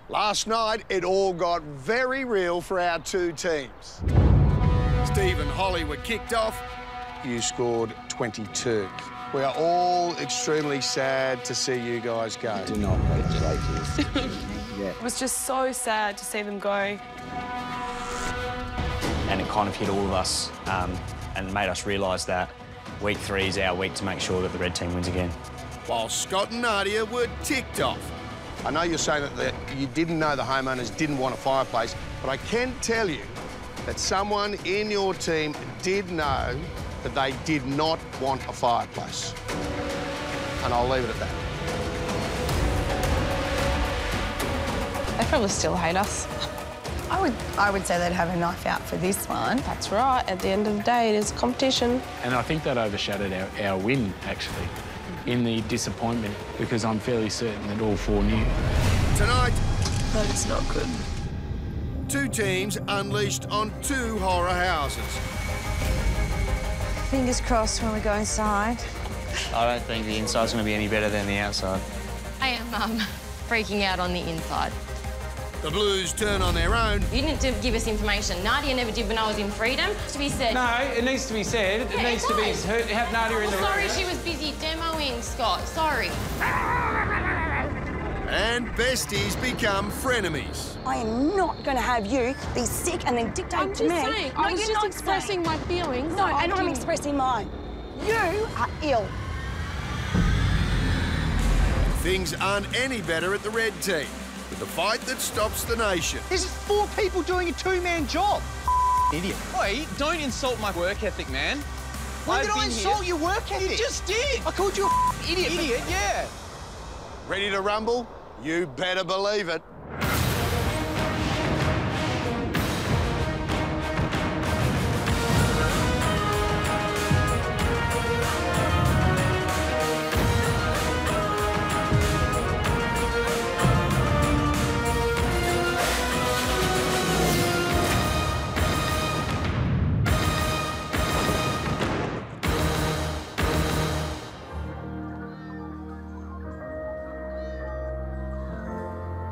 Last night, it all got very real for our two teams. Steve and Holly were kicked off. You scored 22. We are all extremely sad to see you guys go. Do not congratulate you. Yeah. It was just so sad to see them go. And it kind of hit all of us and made us realise that week 3 is our week to make sure that the red team wins again. While Scott and Nadia were ticked off. I know you're saying that you didn't know the homeowners didn't want a fireplace, but I can tell you that someone in your team did know that they did not want a fireplace. And I'll leave it at that. They probably still hate us. I would say they'd have a knife out for this one. That's right. At the end of the day, it is a competition. And I think that overshadowed our win, actually, in the disappointment, because I'm fairly certain that all 4 knew. Tonight, But it's not good. 2 teams unleashed on 2 horror houses. Fingers crossed when we go inside. I don't think the inside's going to be any better than the outside. I am freaking out on the inside. The Blues turn on their own. You didn't give us information. Nadia never did when I was in Freedom. To be said. No, it needs to be said. Yeah, it needs to be have Nadia in the room. Sorry, she was busy demoing, Scott. Sorry. And besties become frenemies. I am not going to have you be sick and then dictate to me. I'm just saying. I was just expressing my feelings. No, and I'm expressing mine. You are ill. Things aren't any better at the red team, with the fight that stops the nation. This is 4 people doing a 2-man job. Idiot. Wait, don't insult my work ethic, man. When did I insult your work ethic? You just did. I called you a idiot. Idiot, yeah. Ready to rumble? You better believe it.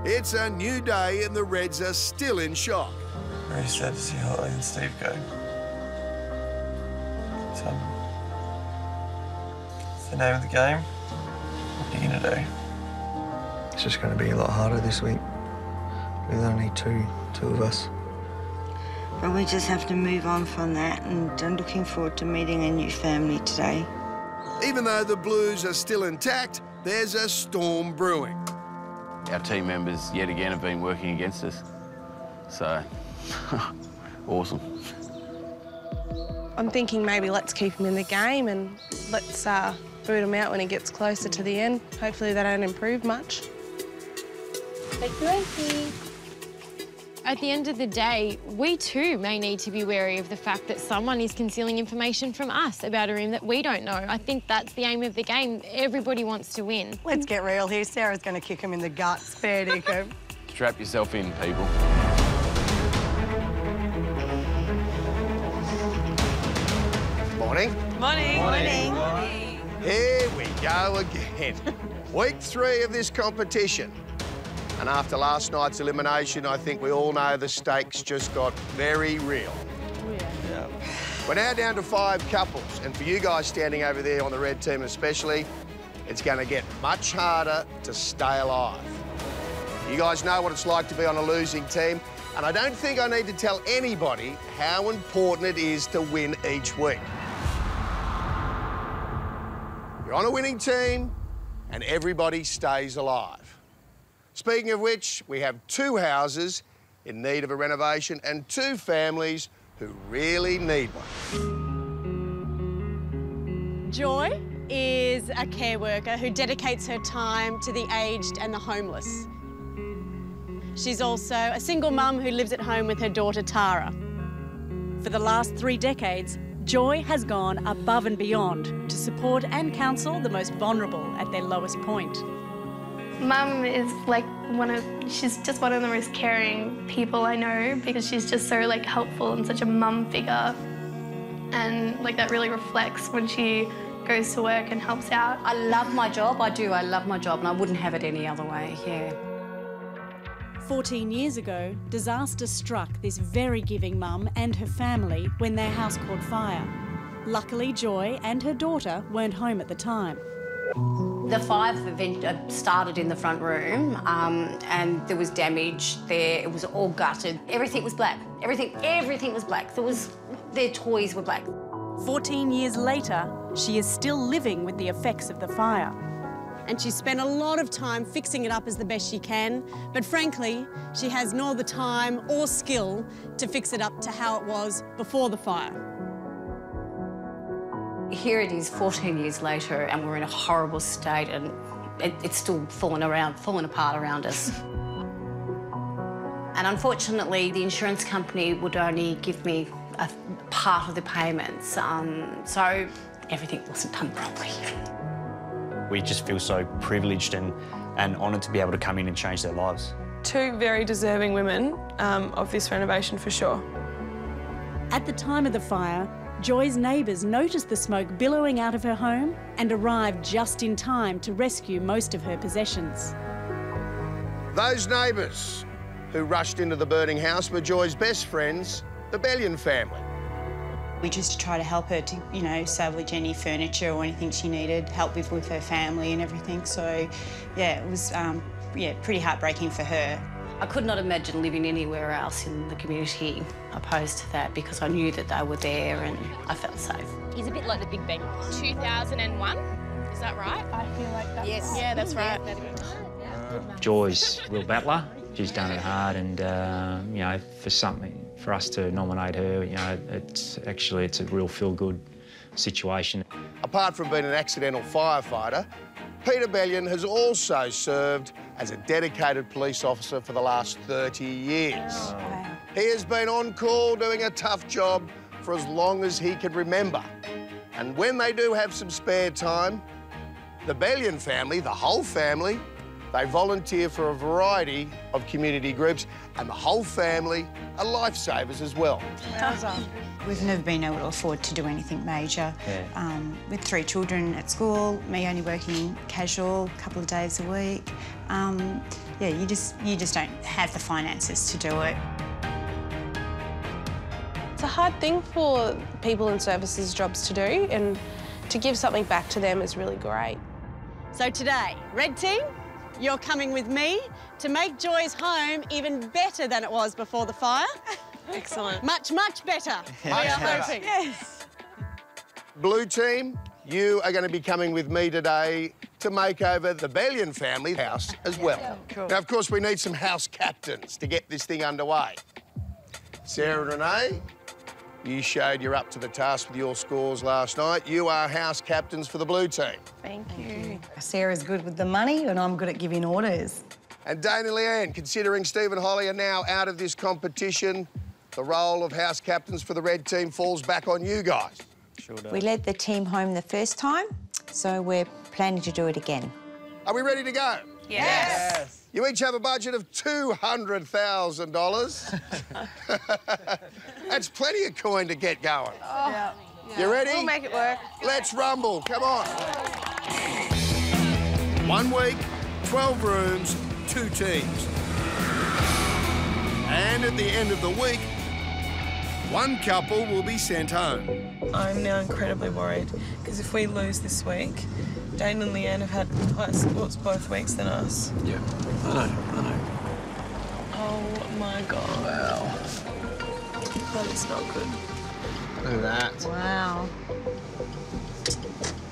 It's a new day and the Reds are still in shock. Very sad to see Holly and Steve go. So, it's the name of the game. What are you gonna do? It's just going to be a lot harder this week with only two of us. But we just have to move on from that, and I'm looking forward to meeting a new family today. Even though the Blues are still intact, there's a storm brewing. Our team members, yet again, have been working against us. So, awesome. I'm thinking maybe let's keep him in the game and let's boot him out when he gets closer to the end. Hopefully they don't improve much. At the end of the day, we too may need to be wary of the fact that someone is concealing information from us about a room that we don't know. I think that's the aim of the game. Everybody wants to win. Let's get real here. Sarah's going to kick him in the guts. Fair dinkum. Strap yourself in, people. Morning. Morning. Morning. Here we go again. Week 3 of this competition. And after last night's elimination, I think we all know the stakes just got very real. Yeah. We're now down to 5 couples, and for you guys standing over there on the red team especially, it's going to get much harder to stay alive. You guys know what it's like to be on a losing team, and I don't think I need to tell anybody how important it is to win each week. You're on a winning team, and everybody stays alive. Speaking of which, we have 2 houses in need of a renovation and 2 families who really need one. Joy is a care worker who dedicates her time to the aged and the homeless. She's also a single mum who lives at home with her daughter Tara. For the last 3 decades, Joy has gone above and beyond to support and counsel the most vulnerable at their lowest point. Mum is like she's just one of the most caring people I know, because she's just so helpful and such a mum figure. And that really reflects when she goes to work and helps out. I love my job, I do, I love my job, and I wouldn't have it any other way, yeah. 14 years ago, disaster struck this very giving mum and her family when their house caught fire. Luckily, Joy and her daughter weren't home at the time. The fire event started in the front room and there was damage there. It was all gutted. Everything was black. Everything was black. Their toys were black. 14 years later, she is still living with the effects of the fire. And she spent a lot of time fixing it up as the best she can, but frankly, she has nor the time or skill to fix it up to how it was before the fire. Here it is 14 years later and we're in a horrible state and it's still falling apart around us. And unfortunately, the insurance company would only give me a part of the payments, so everything wasn't done properly. We just feel so privileged and honoured to be able to come in and change their lives. Two very deserving women of this renovation for sure. At the time of the fire, Joy's neighbours noticed the smoke billowing out of her home and arrived just in time to rescue most of her possessions. Those neighbours who rushed into the burning house were Joy's best friends, the Bellion family. We just try to help her to, you know, salvage any furniture or anything she needed, help with her family and everything. So, yeah, it was, pretty heartbreaking for her. I could not imagine living anywhere else in the community opposed to that because I knew that they were there and I felt safe. He's a bit like the Big Bang. 2001, is that right? I feel like that's... Yes. Yeah, that's right. Joy's a real battler. She's done it hard and, you know, for us to nominate her, you know, it's a real feel-good situation. Apart from being an accidental firefighter, Peter Bellion has also served as a dedicated police officer for the last 30 years. Oh, wow. He has been on call doing a tough job for as long as he can remember. And when they do have some spare time, the Bellion family, the whole family, they volunteer for a variety of community groups, and the whole family are lifesavers as well. We've never been able to afford to do anything major. Yeah. With 3 children at school, me only working casual, a couple of days a week. Yeah, you just don't have the finances to do it. It's a hard thing for people in services jobs to do, and to give something back to them is really great. So today, Red Team, you're coming with me to make Joy's home even better than it was before the fire. Excellent. Much, much better. We are hoping. Yes. Blue Team, you are going to be coming with me today to make over the Bellion family house as well. Yeah, cool. Now, of course, we need some house captains to get this thing underway. Sarah and Renee, you showed you're up to the task with your scores last night. You are house captains for the Blue Team. Thank you. Sarah's good with the money and I'm good at giving orders. And Dane and Leanne, considering Steve and Holly are now out of this competition, the role of house captains for the Red Team falls back on you guys. Sure does. We led the team home the first time, so we're planning to do it again. Are we ready to go? Yes. You each have a budget of $200,000. That's plenty of coin to get going. Oh. Yeah. You ready? We'll make it work. Let's rumble, come on. 1 week, 12 rooms, 2 teams. And at the end of the week, 1 couple will be sent home. I'm now incredibly worried because if we lose this week, Dane and Leanne have had higher scores both weeks than us. Yeah, I know. Oh my God. Wow. That is not good. Look at that. Wow.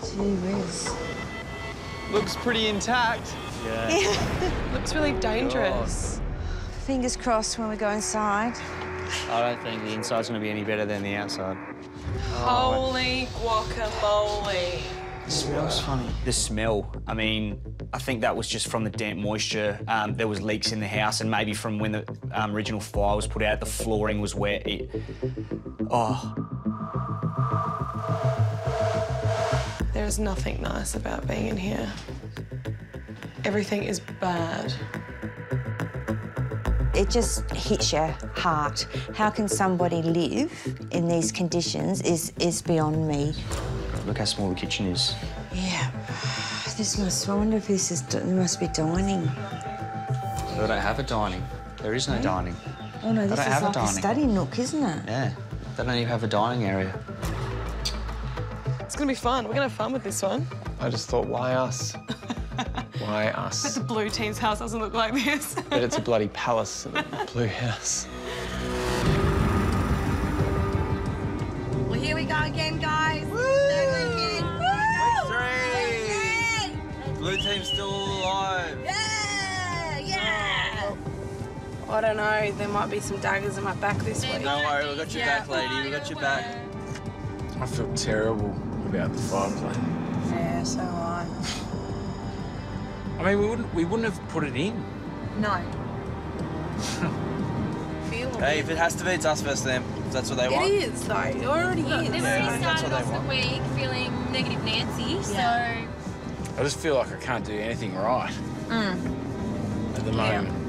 Gee whiz. Looks pretty intact. Yeah. Looks really dangerous. Fingers crossed when we go inside. I don't think the inside's going to be any better than the outside. Holy guacamole. It smells funny. The smell, I mean, I think that was just from the damp moisture. There was leaks in the house and maybe from when the original fire was put out, the flooring was wet. There's nothing nice about being in here. Everything is bad. It just hits your heart. How can somebody live in these conditions is beyond me. Look how small the kitchen is. Yeah. I wonder if there must be dining. They don't have a dining. There is no dining. Oh no, They this don't is have a like a dining. study nook, isn't it? Yeah, they don't even have a dining area. It's gonna be fun. We're gonna have fun with this one. I just thought, why us? Why us? But the blue team's house doesn't look like this. But it's a bloody palace in a blue house. Well, here we go again, guys. Blue team's still alive. Yeah! I don't know. There might be some daggers in my back this week. Don't worry, we got your back, lady. We got your back. I feel terrible about the fireplace. Yeah, so I. I mean, we wouldn't have put it in. No. Hey, if it has to be, it's us versus them. That's what they want. It is, though. It already is. They've Yeah, already that's started what they off the week feeling negative Nancy, so... I just feel like I can't do anything right at the moment.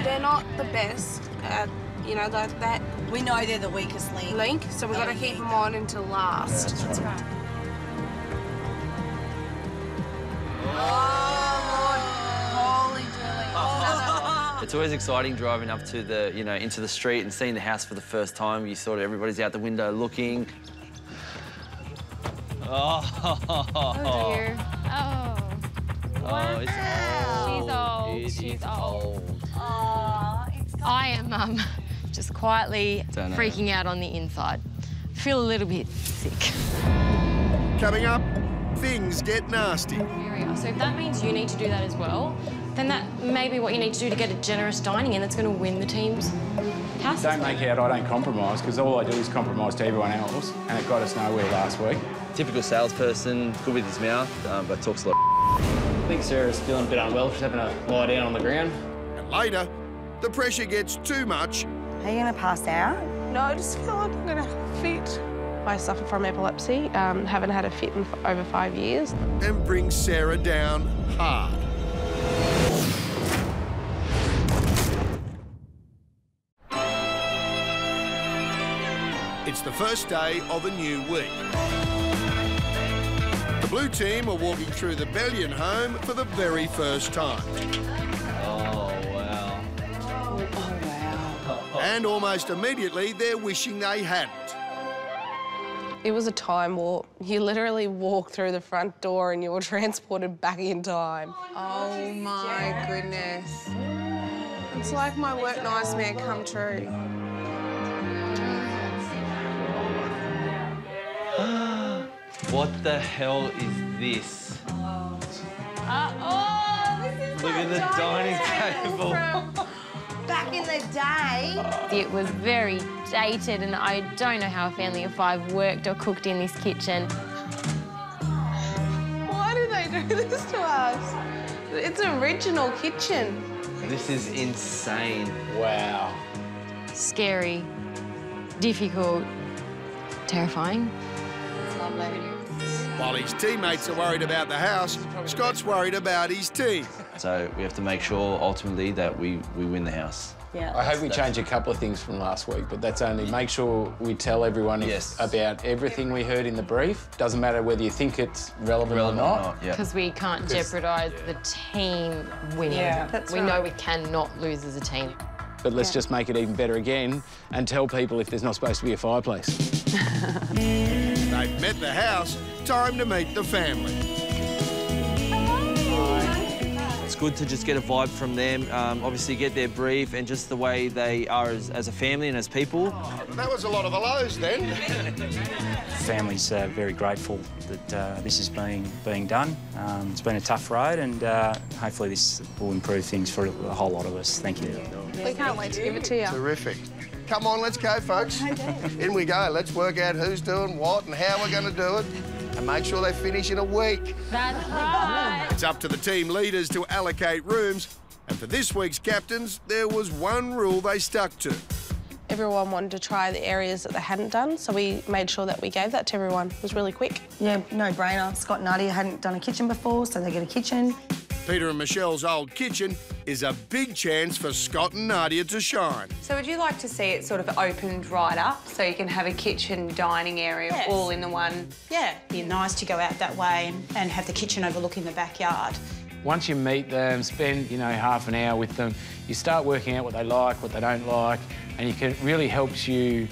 They're not the best at, you know, like that. We know they're the weakest link. So we've got to keep them on until last. Yeah, that's right. Holy Julie. It's always exciting driving up to the, into the street and seeing the house for the first time. You sort of, everybody's out the window looking. Oh, dear. Oh. Oh, it's old. She's old. I am just quietly Don't know. freaking out on the inside. Feel a little bit sick. Coming up, things get nasty. So if that means you need to do that as well, then that may be what you need to do to get a generous dining in that's going to win the team's house. Don't make out I don't compromise, because all I do is compromise to everyone else, and it got us nowhere last week. Typical salesperson, good with his mouth, but talks a lot. I think Sarah's feeling a bit unwell. She's having a lie down on the ground. And later, the pressure gets too much. Are you going to pass out? No, I just feel like I'm going to fit. I suffer from epilepsy, haven't had a fit in over 5 years. And brings Sarah down hard. It's the first day of a new week. The blue team are walking through the Bellion home for the very first time. Oh, wow. And almost immediately, they're wishing they hadn't. It was a time warp. You literally walk through the front door and you're transported back in time. Oh my goodness. It's like my work nightmare come true. What the hell is this? Look at the dining table. Back in the day. It was very dated, and I don't know how a family of 5 worked or cooked in this kitchen. Why do they do this to us? It's an original kitchen. This is insane. Wow. Scary, difficult, terrifying. While his teammates are worried about the house, Scott's worried about his team. So we have to make sure, ultimately, that we win the house. Yeah. I hope we change a couple of things from last week, but that's only make sure we tell everyone about everything we heard in the brief. Doesn't matter whether you think it's relevant or not. Because we can't jeopardise the team winning. Yeah, that's we right. know we cannot lose as a team. But let's just make it even better again and tell people if there's not supposed to be a fireplace. They've met the house, time to meet the family. It's good to just get a vibe from them, obviously get their brief and just the way they are as a family and as people. That was a lot of hellos then. Family's very grateful that this is being done. It's been a tough road, and hopefully this will improve things for a whole lot of us. Thank you. We can't wait to give it to you. Terrific. Come on, let's go, folks. In we go. Let's work out who's doing what and how we're going to do it, and make sure they finish in a week. That's right. It's up to the team leaders to allocate rooms, and for this week's captains, there was one rule they stuck to. Everyone wanted to try the areas that they hadn't done, so we made sure that we gave that to everyone. It was really quick. Yeah, no brainer. Scott and Nadia hadn't done a kitchen before, so they get a kitchen. Peter and Michelle's old kitchen is a big chance for Scott and Nadia to shine. So would you like to see it sort of opened right up so you can have a kitchen, dining area all in the one? Yeah, it'd be nice to go out that way and have the kitchen overlooking the backyard. Once you meet them, spend, you know, half an hour with them, you start working out what they like, what they don't like, and it really helps you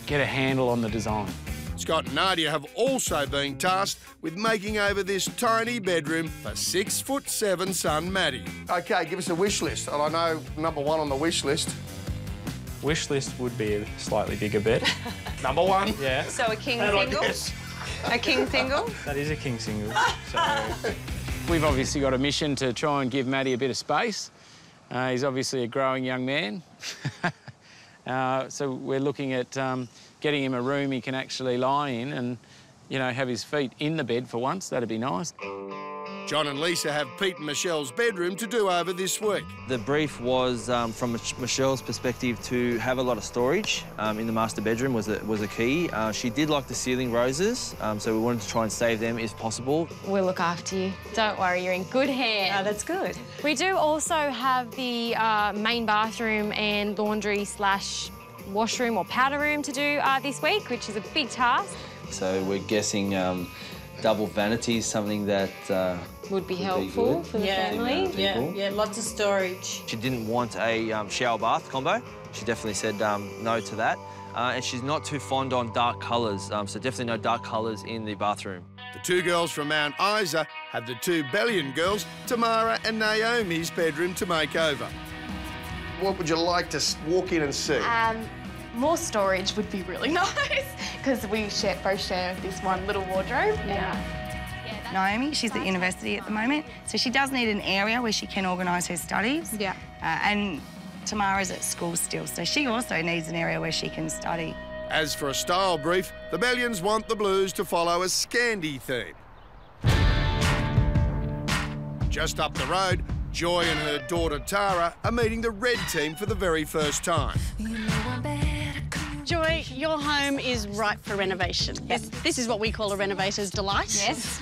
get a handle on the design. Scott and Nadia have also been tasked with making over this tiny bedroom for 6'7" son Matty. OK, give us a wish list. And I know number one on the wish list. Wish list would be a slightly bigger bed. Number one? Yeah. So a king single? A king single? That is a king single. So we've obviously got a mission to try and give Matty a bit of space. He's obviously a growing young man. So we're looking at getting him a room he can actually lie in and, you know, have his feet in the bed for once. That'd be nice. John and Lisa have Pete and Michelle's bedroom to do over this week. The brief was, from Michelle's perspective, to have a lot of storage in the master bedroom was a key. She did like the ceiling roses, so we wanted to try and save them if possible. We'll look after you. Don't worry, you're in good hands. Oh, that's good. We do also have the main bathroom and laundry/washroom or powder room to do this week, which is a big task. So we're guessing double vanity is something that would be helpful for the family. Yeah, lots of storage. She didn't want a shower-bath combo. She definitely said no to that. And she's not too fond on dark colours, so definitely no dark colours in the bathroom. The two girls from Mount Isa have the two Bellion girls, Tamara and Naomi's bedroom to make over. What would you like to walk in and see? More storage would be really nice because we both share this one little wardrobe. Yeah. Naomi, she's at university at the moment, so she does need an area where she can organise her studies. Yeah. And Tamara's at school still, so she also needs an area where she can study. As for a style brief, the Bellions want the Blues to follow a Scandi theme. Just up the road, Joy and her daughter Tara are meeting the red team for the very first time. Joy, your home is ripe for renovation. Yep. This is what we call a renovator's delight. Yes.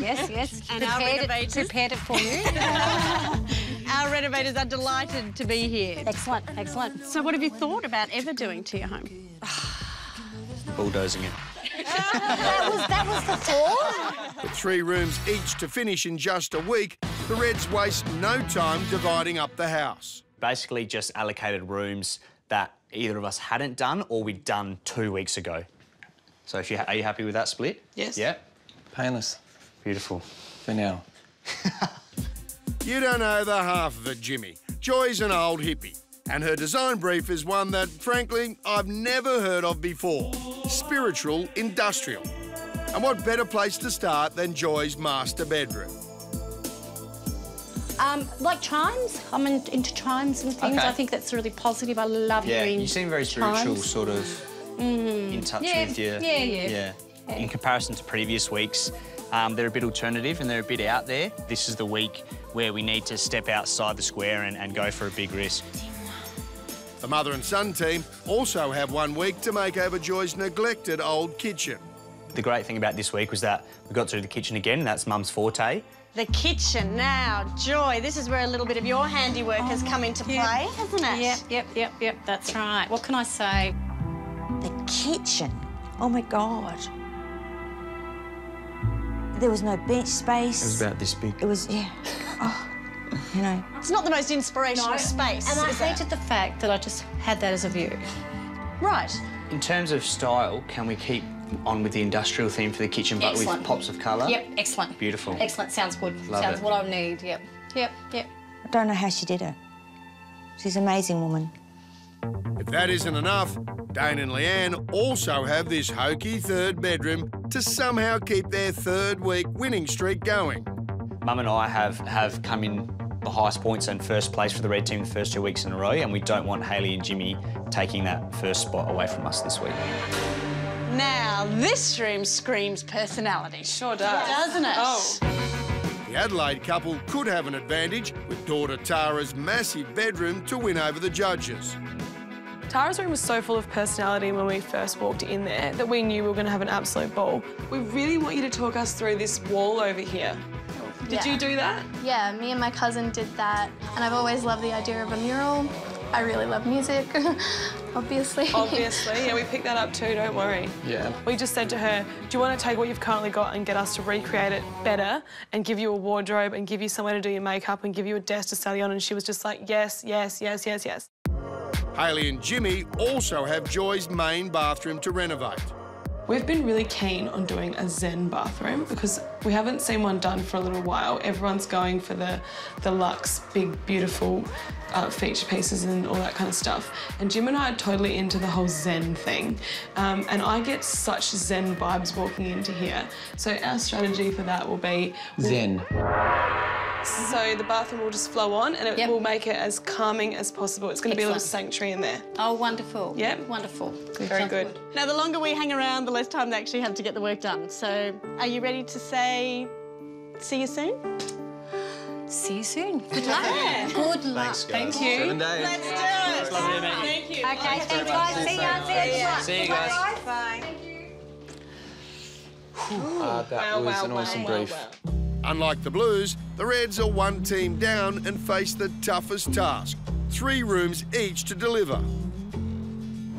And our renovators... Prepared it for you. Our renovators are delighted to be here. Excellent, excellent. So what have you thought about ever doing to your home? Bulldozing it. that was the thought. With 3 rooms each to finish in just a week, the Reds waste no time dividing up the house. Basically just allocated rooms that either of us hadn't done or we'd done 2 weeks ago. So are you happy with that split? Yes. Yeah. Painless. Beautiful. For now. You don't know the half of it, Jimmy. Joy's an old hippie, and her design brief is one that, frankly, I've never heard of before. Spiritual industrial. And what better place to start than Joy's master bedroom? Like chimes. I'm into chimes and things. Okay. I think that's really positive. I love hearing you seem very spiritual, chimes. sort of in touch with your... Yeah. In comparison to previous weeks, they're a bit alternative and they're a bit out there. This is the week where we need to step outside the square and go for a big risk. The mother and son team also have 1 week to make over Joy's neglected old kitchen. The great thing about this week was that we got to the kitchen again, and that's Mum's forte. The kitchen. Now, Joy, this is where a little bit of your handiwork has come into play, hasn't it? Yep, that's right. What can I say? The kitchen. Oh, my God. There was no bench space. It was about this big. It was, yeah. Oh, you know. It's not the most inspirational space. And I hated the fact that I just had that as a view. Right. In terms of style, can we keep on with the industrial theme for the kitchen, but with pops of colour? Yep, excellent. Beautiful. Excellent, sounds good. Love sounds it. what I need, yep. I don't know how she did it. She's an amazing woman. If that isn't enough, Dane and Leanne also have this hokey 3rd bedroom to somehow keep their 3rd week winning streak going. Mum and I have come in the highest points and first place for the red team the first 2 weeks in a row, and we don't want Hayley and Jimmy taking that first spot away from us this week. Now, this room screams personality. Sure does. Doesn't it? Oh. The Adelaide couple could have an advantage with daughter Tara's massive bedroom to win over the judges. Tara's room was so full of personality when we first walked in there that we knew we were going to have an absolute ball. We really want you to talk us through this wall over here. Did you do that? Yeah, me and my cousin did that, and I've always loved the idea of a mural. I really love music, obviously. Obviously, yeah, we picked that up too, don't worry. Yeah. We just said to her, do you want to take what you've currently got and get us to recreate it better and give you a wardrobe and give you somewhere to do your makeup and give you a desk to study on? And she was just like, yes, yes, yes, yes, yes. Hayley and Jimmy also have Joy's main bathroom to renovate. We've been really keen on doing a Zen bathroom because we haven't seen one done for a little while. Everyone's going for the luxe, big, beautiful feature pieces and all that kind of stuff. And Jim and I are totally into the whole Zen thing. And I get such Zen vibes walking into here. So our strategy for that will be... Zen. So the bathroom will just flow on and it will make it as calming as possible. It's going to be a little sanctuary in there. Oh, wonderful. Yep. Wonderful. Very good. Now, the longer we hang around, the less time they actually have to get the work done. So, are you ready to say, see you soon? See you soon. Good luck. Yeah. Good luck. Thanks, guys. Thank you. 7 days. Let's do it. It's lovely to meet you. Thank you. Okay, thanks, guys. See ya. See you guys. Bye. That was an awesome brief. Unlike the Blues, the Reds are one team down and face the toughest task, 3 rooms each to deliver.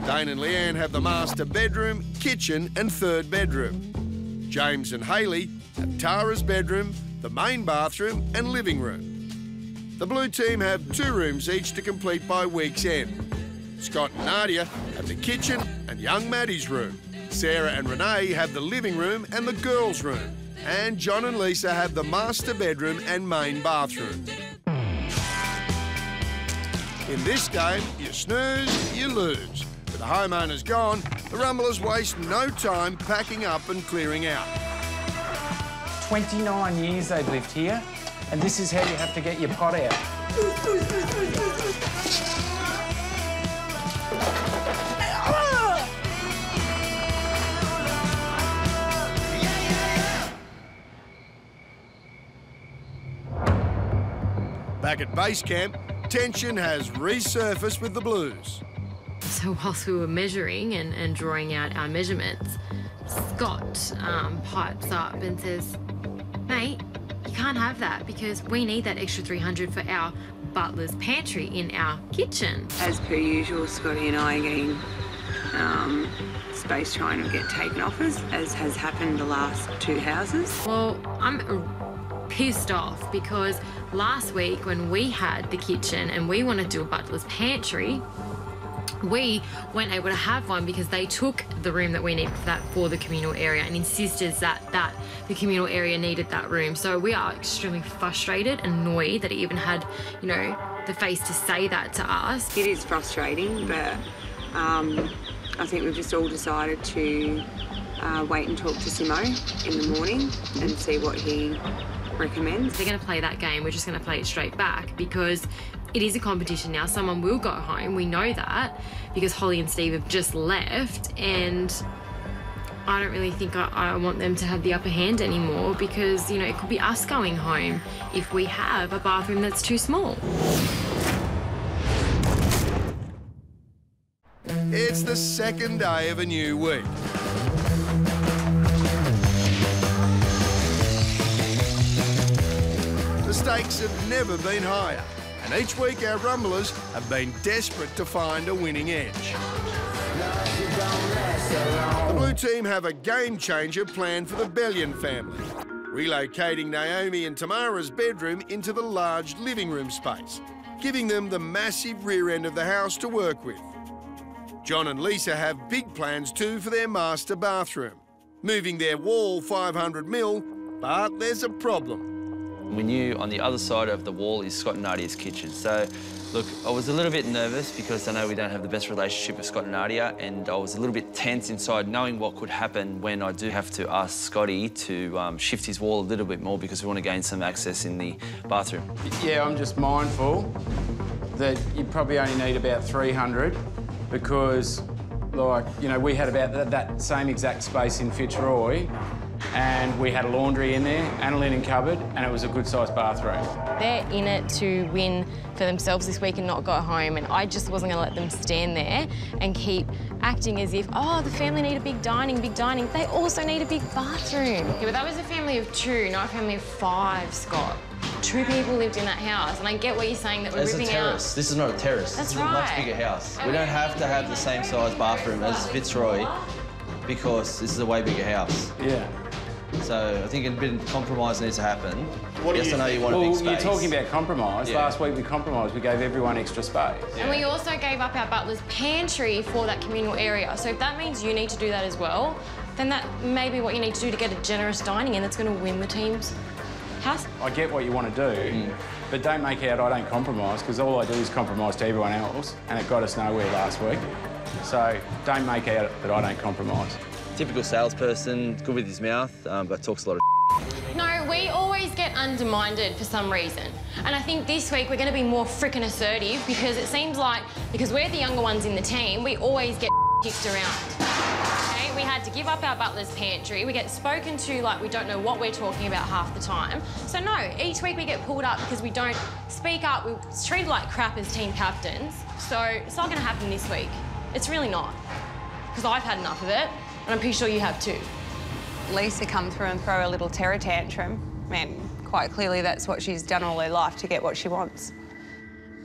Dane and Leanne have the master bedroom, kitchen and 3rd bedroom. James and Hayley have Tara's bedroom, the main bathroom and living room. The Blue team have 2 rooms each to complete by week's end. Scott and Nadia have the kitchen and young Maddie's room. Sarah and Renee have the living room and the girls' room. And John and Lisa have the master bedroom and main bathroom. In this game, you snooze, you lose. With the homeowners gone, the Rumblers waste no time packing up and clearing out. 29 years they've lived here, and this is how you have to get your pot out. Back at base camp, tension has resurfaced with the Blues. So whilst we were measuring and drawing out our measurements, Scott pipes up and says, mate, you can't have that because we need that extra 300 for our butler's pantry in our kitchen. As per usual, Scotty and I are getting space trying to get taken off us, as has happened the last 2 houses. Well, I'm pissed off because last week when we had the kitchen and we wanted to do a butler's pantry, we weren't able to have one because they took the room that we needed for that for the communal area and insisted that the communal area needed that room. So we are extremely frustrated and annoyed that he even had, you know, the face to say that to us. It is frustrating, but I think we've just all decided to wait and talk to Simo in the morning and see what he recommends. They're going to play that game. We're just going to play it straight back because it is a competition now. Someone will go home. We know that because Holly and Steve have just left, and I don't really think I want them to have the upper hand anymore because, you know, it could be us going home if we have a bathroom that's too small. It's the 2nd day of a new week. The stakes have never been higher, and each week our Rumblers have been desperate to find a winning edge. The Blue team have a game-changer planned for the Bellion family, relocating Naomi and Tamara's bedroom into the large living room space, giving them the massive rear end of the house to work with. John and Lisa have big plans too for their master bathroom, moving their wall 500 mil, but there's a problem. We knew on the other side of the wall is Scott and Nadia's kitchen. So, look, I was a little bit nervous because I know we don't have the best relationship with Scott and Nadia, and I was a little bit tense inside knowing what could happen when I do have to ask Scotty to shift his wall a little bit more because we want to gain some access in the bathroom. Yeah, I'm just mindful that you probably only need about 300 because, like, you know, we had about that same exact space in Fitzroy, and we had a laundry in there and a linen cupboard, and it was a good-sized bathroom. They're in it to win for themselves this week and not go home, and I just wasn't going to let them stand there and keep acting as if, oh, the family need a big dining. They also need a big bathroom. Yeah, but that was a family of 2, not a family of 5, Scott. 2 people lived in that house, and I get what you're saying that we're As a ripping terrace. out. This is not a terrace. That's this is a much bigger house. We don't have to have the same size bathroom as Fitzroy because this is a way bigger house. Yeah. So I think a bit of compromise needs to happen. Yes, I know you want a big space. You're talking about compromise. Yeah. Last week we compromised. We gave everyone extra space. And we also gave up our butler's pantry for that communal area. So if that means you need to do that as well, then that may be what you need to do to get a generous dining in that's going to win the team's house. I get what you want to do, but don't make out I don't compromise, because all I do is compromise to everyone else, and it got us nowhere last week. So don't make out that I don't compromise. Typical salesperson, good with his mouth, but talks a lot of No, we always get undermined for some reason. And I think this week we're going to be more frickin' assertive because it seems like, because we're the younger ones in the team, we always get kicked around. Okay, we had to give up our butler's pantry. We get spoken to like we don't know what we're talking about half the time. So no, each week we get pulled up because we don't speak up. We're treated like crap as team captains. So it's not going to happen this week. It's really not. Because I've had enough of it, and I'm pretty sure you have too. Lisa come through and throw a little terror tantrum, and quite clearly that's what she's done all her life to get what she wants.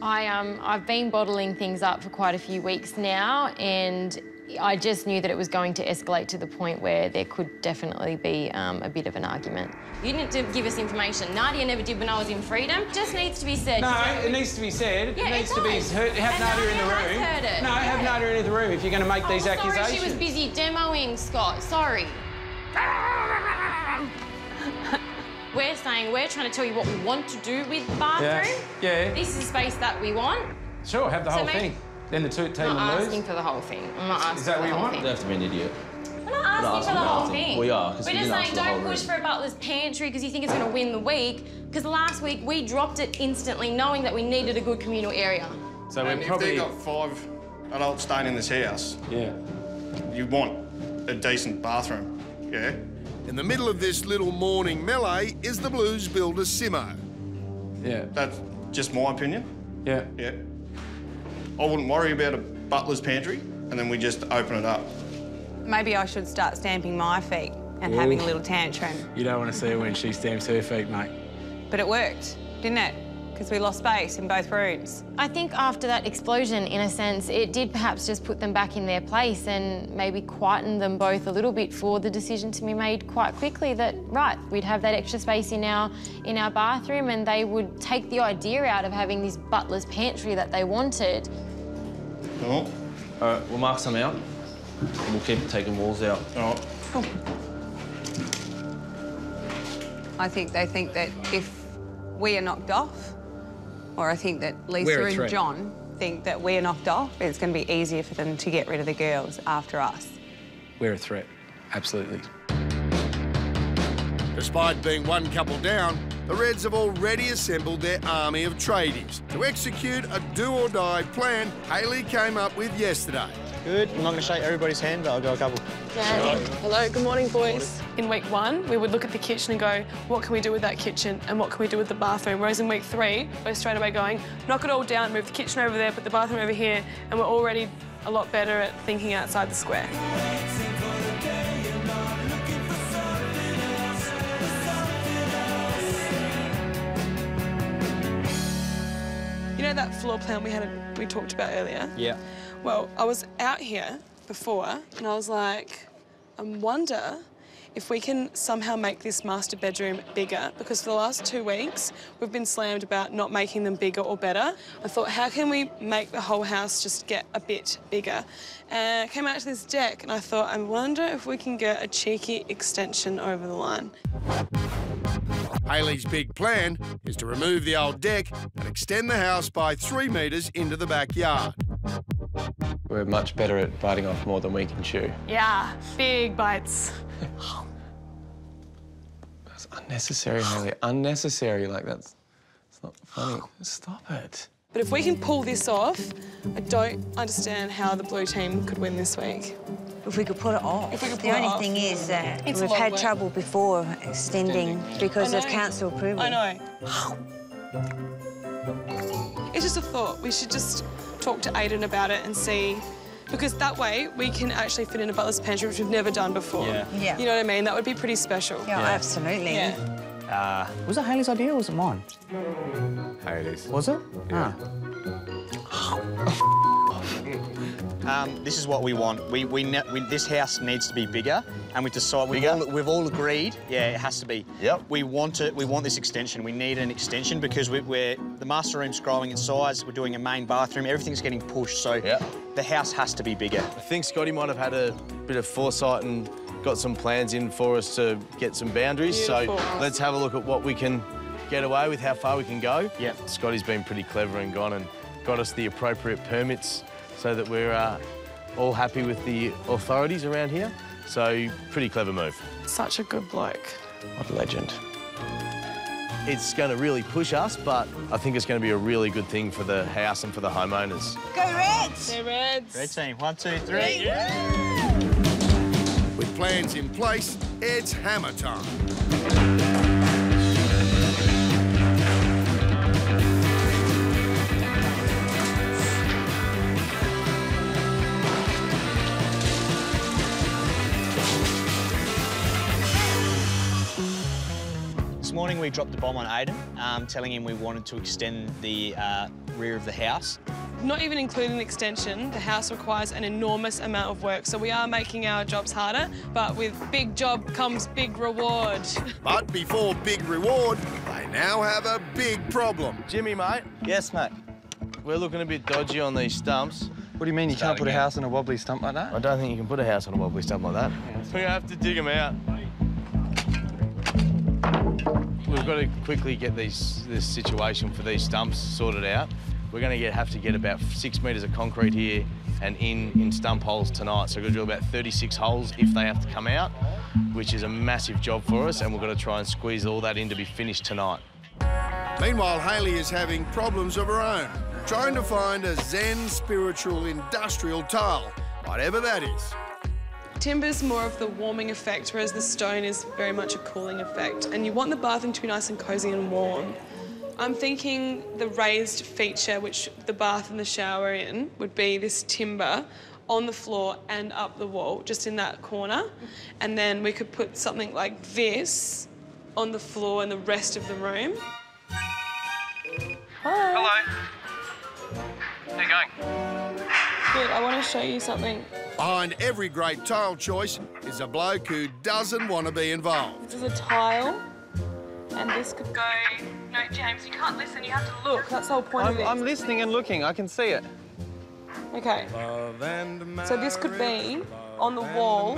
I've been bottling things up for quite a few weeks now, and I just knew that it was going to escalate to the point where there could definitely be a bit of an argument. You didn't give us information. Nadia never did when I was in Freedom. It just needs to be said. No, it needs to be said. Yeah, it needs to be heard. Have Nadia in the room. Heard it. No, have Nadia in the room if you're going to make these accusations. Sorry, she was busy demoing, Scott. Sorry. We're saying we're trying to tell you what we want to do with the bathroom. Yeah. This is the space that we want. Sure, have the whole thing. Then the team will lose. I'm not asking for the whole thing. I'm not asking Is that for what the you whole want? thing. You don't have to be an idiot. We're not asking for the whole thing. We are, because we're we just didn't ask saying for the whole don't push room. for a butler's pantry because you think it's going to win the week. Because last week we dropped it instantly, knowing that we needed a good communal area. So and we're probably. if they've got 5 adults staying in this house, you want a decent bathroom, yeah? In the middle of this little morning melee is the Blues builder Simo. Yeah. That's just my opinion. Yeah. Yeah. I wouldn't worry about a butler's pantry, and then we just open it up. Maybe I should start stamping my feet and having a little tantrum. You don't want to see her when she stamps her feet, mate. But it worked, didn't it? Because we lost space in both rooms. I think after that explosion, in a sense, it did perhaps just put them back in their place and maybe quieten them both a little bit for the decision to be made quite quickly that, right, we'd have that extra space in our bathroom and they would take the idea out of having this butler's pantry that they wanted. All right, we'll mark some out. And we'll keep taking walls out. All right. Cool. I think they think that if we are knocked off, or I think that Lisa and John think that we're knocked off, it's going to be easier for them to get rid of the girls after us. We're a threat, absolutely. Despite being one couple down, the Reds have already assembled their army of tradies to execute a do-or-die plan Hayley came up with yesterday. Good. I'm not going to shake everybody's hand, but I'll go a couple. Hello, good morning, boys. In week 1, we would look at the kitchen and go, what can we do with that kitchen and what can we do with the bathroom? Whereas in week 3, we're straight away going, knock it all down, move the kitchen over there, put the bathroom over here, and we're already a lot better at thinking outside the square. You know that floor plan we talked about earlier? Yeah. Well, I was out here before and I was like, I wonder if we can somehow make this master bedroom bigger, because for the last 2 weeks we've been slammed about not making them bigger or better. I thought, how can we make the whole house just get a bit bigger? And I came out to this deck and I thought, I wonder if we can get a cheeky extension over the line. Hayley's big plan is to remove the old deck and extend the house by 3 metres into the backyard. We're much better at biting off more than we can chew. Yeah, big bites. That's unnecessary, Hayley. Unnecessary. Like, it's not funny. Stop it. But if we can pull this off, I don't understand how the blue team could win this week. If we could pull it off. If we could the pull it only off. thing is that It's a we've lot of had work. trouble before extending because of council approval. I know. It's just a thought. We should just talk to Aiden about it and see, because that way we can actually fit in a butler's pantry, which we've never done before. Yeah. Yeah. You know what I mean? That would be pretty special. Yeah, absolutely. Yeah. Was it Hayley's idea or was it mine? Hayley's. Was it? Yeah. This is what we want. This house needs to be bigger, and we've decided we've all agreed. Yeah, it has to be. Yep. We want it. We want this extension. We need an extension because the master room's growing in size. We're doing a main bathroom. Everything's getting pushed, so the house has to be bigger. I think Scotty might have had a bit of foresight and got some plans in for us to get some boundaries. Beautiful. So let's have a look at what we can get away with, how far we can go. Yeah. Scotty's been pretty clever and gone and got us the appropriate permits so that we're all happy with the authorities around here. So, pretty clever move. Such a good bloke. What a legend. It's going to really push us, but I think it's going to be a really good thing for the house and for the homeowners. Go Reds! Go Reds! Red team, 1, 2, 3. With plans in place, it's hammer time. This morning we dropped the bomb on Aiden, telling him we wanted to extend the rear of the house. Not even including the extension, the house requires an enormous amount of work, so we are making our jobs harder, but with big job comes big reward. But before big reward, they now have a big problem. Jimmy, mate. Yes, mate. We're looking a bit dodgy on these stumps. What do you mean you can't put a house on a wobbly stump like that? I don't think you can put a house on a wobbly stump like that. We have to dig them out. We've got to quickly get this situation for these stumps sorted out. We're going to have to get about 6 metres of concrete here and in stump holes tonight. So we're going to drill about 36 holes if they have to come out, which is a massive job for us, and we're going to try and squeeze all that in to be finished tonight. Meanwhile, Hayley is having problems of her own, trying to find a Zen spiritual industrial tile, whatever that is. Timber's more of the warming effect, whereas the stone is very much a cooling effect. And you want the bathroom to be nice and cosy and warm. I'm thinking the raised feature, which the bath and the shower in, would be this timber on the floor and up the wall, just in that corner. And then we could put something like this on the floor in the rest of the room. Hi. Hello. How you going? Good, I want to show you something. Behind every great tile choice is a bloke who doesn't want to be involved. This is a tile, and this could go... No, James, you can't listen, you have to look. That's the whole point of this. I'm listening and looking, I can see it. OK. So this could be on the wall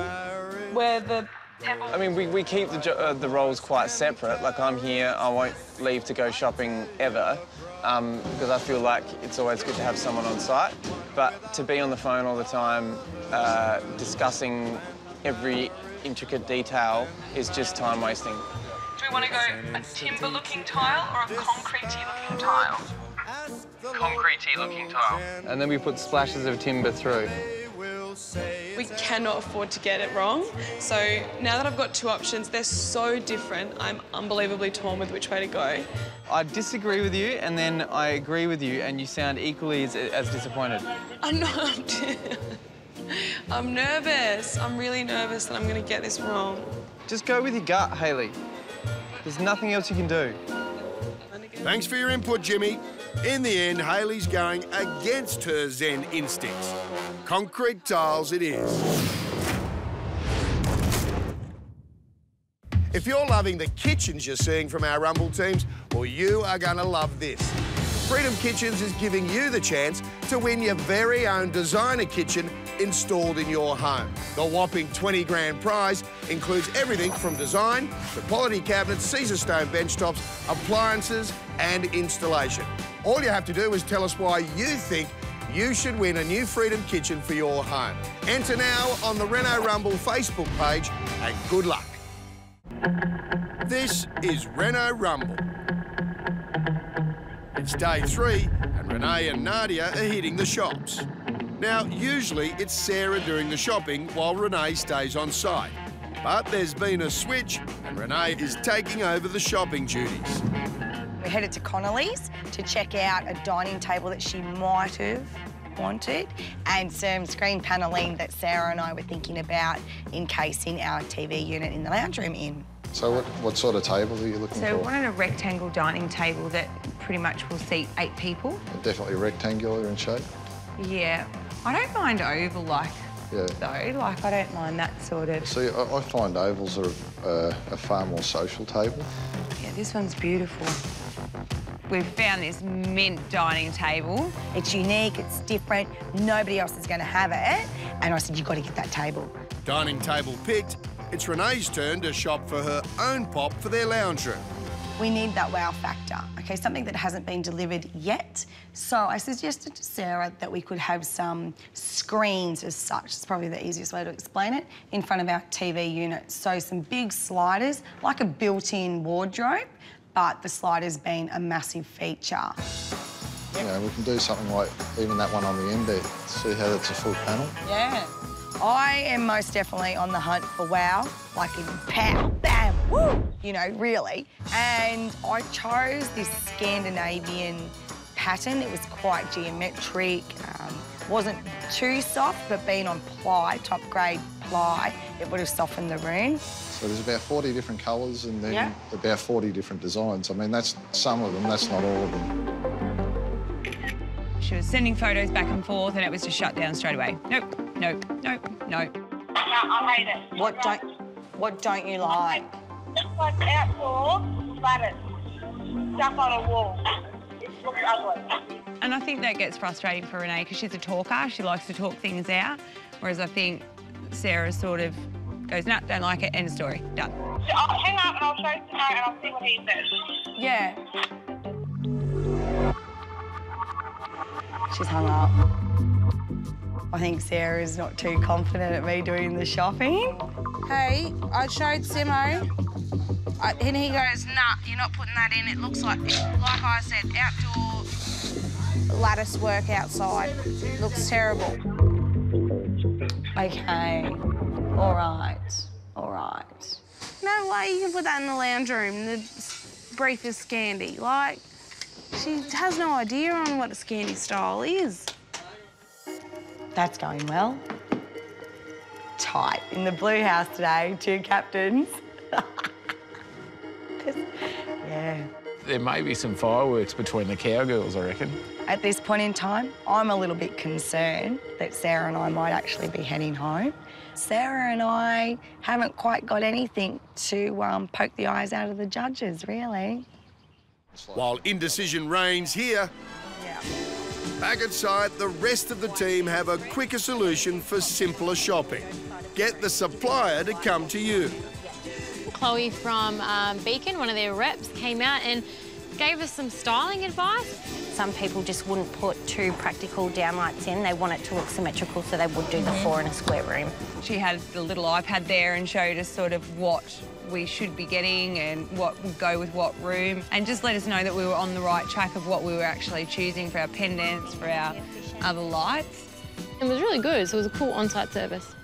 where the pebble... I mean, we keep the roles quite separate. Like, I'm here, I won't leave to go shopping ever. Because I feel like it's always good to have someone on site. But to be on the phone all the time, discussing every intricate detail is just time wasting. Do we want to go a timber-looking tile or a concrete-y-looking tile? Concrete-y-looking tile. And then we put splashes of timber through. We cannot afford to get it wrong. So now that I've got two options, they're so different, I'm unbelievably torn with which way to go. I disagree with you, and then I agree with you, and you sound equally as disappointed. I'm not. I'm nervous. I'm really nervous that I'm going to get this wrong. Just go with your gut, Hayley. There's nothing else you can do. Thanks for your input, Jimmy. In the end, Hayley's going against her Zen instincts. Concrete tiles it is. If you're loving the kitchens you're seeing from our Rumble teams, well, you are going to love this. Freedom Kitchens is giving you the chance to win your very own designer kitchen installed in your home. The whopping 20 grand prize includes everything from design to quality cabinets, Caesar stone benchtops, appliances and installation. All you have to do is tell us why you think you should win a new Freedom Kitchen for your home. Enter now on the Reno Rumble Facebook page and good luck. This is Reno Rumble. It's day 3 and Renee and Nadia are hitting the shops. Now, usually it's Sarah doing the shopping while Renee stays on site. But there's been a switch and Renee is taking over the shopping duties. We headed to Connolly's to check out a dining table that she might have wanted and some screen paneling that Sarah and I were thinking about encasing our TV unit in the lounge room in. So what sort of table are you looking for? So we wanted a rectangle dining table that pretty much will seat 8 people. Definitely rectangular in shape. Yeah. I don't mind oval though. I don't mind that sort of... See, I find ovals are a far more social table. Yeah, this one's beautiful. We've found this mint dining table. It's unique, it's different, nobody else is going to have it. And I said, you've got to get that table. Dining table picked, it's Renee's turn to shop for her own pop for their lounge room. We need that wow factor, okay, something that hasn't been delivered yet. So I suggested to Sarah that we could have some screens as such, it's probably the easiest way to explain it, in front of our TV unit. So some big sliders, like a built-in wardrobe, but the sliders being a massive feature. You know, we can do something like even that one on the end there. See how that's a full panel? Yeah. I am most definitely on the hunt for wow, like in pow, bam, woo, you know, really. And I chose this Scandinavian pattern. It was quite geometric, wasn't too soft, but being on ply, top grade ply, it would have softened the room. So there's about 40 different colours and then about 40 different designs. I mean, that's some of them, that's not all of them. She was sending photos back and forth and it was just shut down straight away. Nope, nope, nope, nope. I hate it. What don't you like? Just like outdoor ladders stuck on a wall. It looks ugly. And I think that gets frustrating for Renee because she's a talker. She likes to talk things out. Whereas I think Sarah sort of goes, nah, don't like it, end of story, done. I'll hang up and I'll show you tomorrow and I'll see what he says. Yeah. She's hung up. I think Sarah's not too confident at me doing the shopping. Hey, I showed Simo, and he goes, nah, you're not putting that in. It looks like I said, outdoor lattice work outside. It looks terrible. Okay, all right, all right. No way you can put that in the lounge room, the brief is Scandi. Like, she has no idea on what a Scandi style is. That's going well. Tight. In the blue house today, 2 captains. Yeah. There may be some fireworks between the cowgirls, I reckon. At this point in time, I'm a little bit concerned that Sarah and I might actually be heading home. Sarah and I haven't quite got anything to poke the eyes out of the judges, really. While indecision reigns here, back at site, the rest of the team have a quicker solution for simpler shopping. Get the supplier to come to you. Chloe from Beacon, one of their reps, came out and gave us some styling advice. Some people just wouldn't put 2 practical downlights in. They want it to look symmetrical, so they would do the 4 in a square room. She had the little iPad there and showed us sort of what we should be getting and what would go with what room, and just let us know that we were on the right track of what we were actually choosing for our pendants, for our other lights. It was really good, so it was a cool on-site service.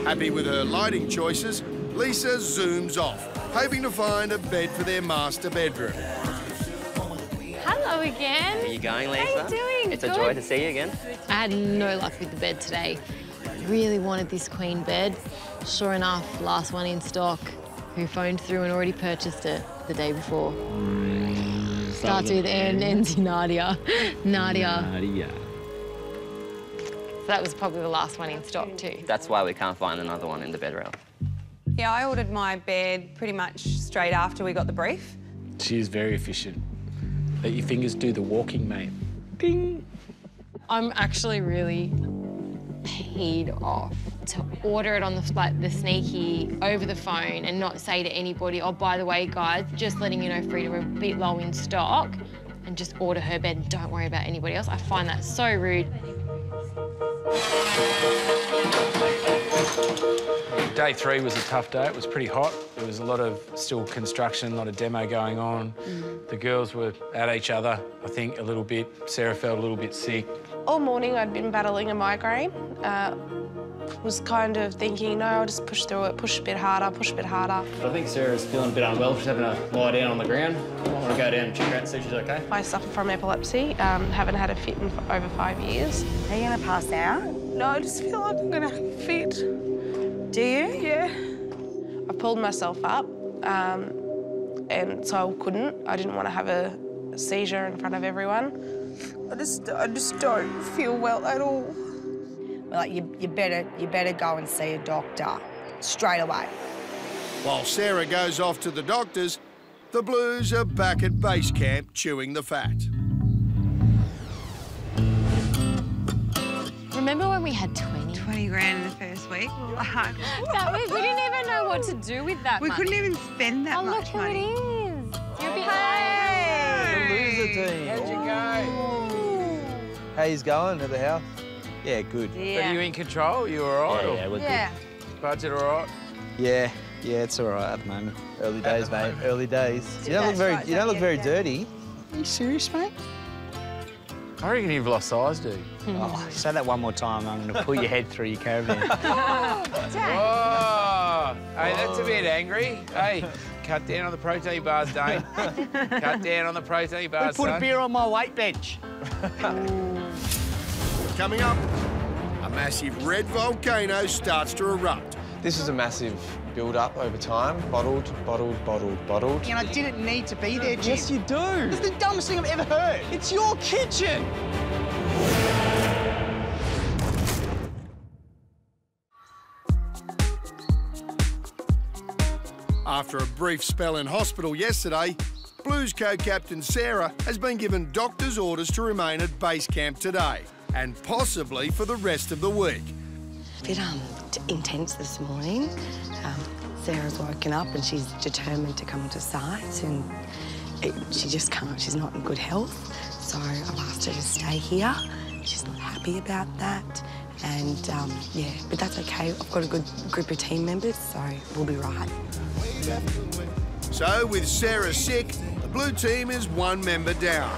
Happy with her lighting choices, Lisa zooms off, hoping to find a bed for their master bedroom. Hello again. How are you going, Lisa? How are you doing? It's a joy to see you again. I had no luck with the bed today. Really wanted this queen bed. Sure enough, last one in stock. Who phoned through and already purchased it the day before. Starts with N, ends in Nadia. Nadia. So that was probably the last one in stock too. That's why we can't find another one in the bedroom. Yeah, I ordered my bed pretty much straight after we got the brief. She is very efficient. Let your fingers do the walking, mate. Ding. I'm actually really peed off to order it on the sneaky over the phone and not say to anybody, oh, by the way, guys, just letting you know, Frida, we're a bit low in stock, and just order her bed and don't worry about anybody else. I find that so rude. Day 3 was a tough day. It was pretty hot. There was a lot of still construction, a lot of demo going on. The girls were at each other, I think, a little bit. Sarah felt a little bit sick. All morning I'd been battling a migraine. Was kind of thinking, no, I'll just push through it, push a bit harder, push a bit harder. I think Sarah's feeling a bit unwell. She's having to lie down on the ground. I want to go down and check her out and see if she's okay. I suffer from epilepsy, haven't had a fit in over 5 years. Are you going to pass out? No, I just feel like I'm going to fit. Do you? Yeah. I pulled myself up and so I couldn't. I didn't want to have a seizure in front of everyone. I just don't feel well at all. Well, like, you better go and see a doctor straight away. While Sarah goes off to the doctors, the Blues are back at base camp chewing the fat. Remember when we had 20 grand in the first week? we didn't even know what to do with that We much. couldn't even spend that much money. Look who it is. You're a bit The loser team. How'd you go? How you going at the house? Yeah, good. But are you in control? You all right? Yeah, we're good. Budget all right? Yeah, it's all right at the moment. Early days, mate. Early days. You don't look very dirty. Are you serious, mate? I reckon you've lost size, dude. Oh, say that one more time. I'm going to pull your head through your caravan. Oh, hey, that's a bit angry. Hey, cut down on the protein bars, Dane. Cut down on the protein bars, Put a beer on my weight bench. Coming up, a massive red volcano starts to erupt. This is a massive build-up over time. Bottled, bottled, bottled, bottled. And I didn't need to be there, Jim. Yes, you do. It's the dumbest thing I've ever heard. It's your kitchen. After a brief spell in hospital yesterday, Blues co-captain Sarah has been given doctor's orders to remain at base camp today and possibly for the rest of the week. A bit intense this morning. Sarah's woken up and she's determined to come to site, and she just can't. She's not in good health, so I've asked her to stay here. She's not happy about that, and yeah, but that's okay. I've got a good group of team members, so we'll be right. So, with Sarah sick, the blue team is one member down.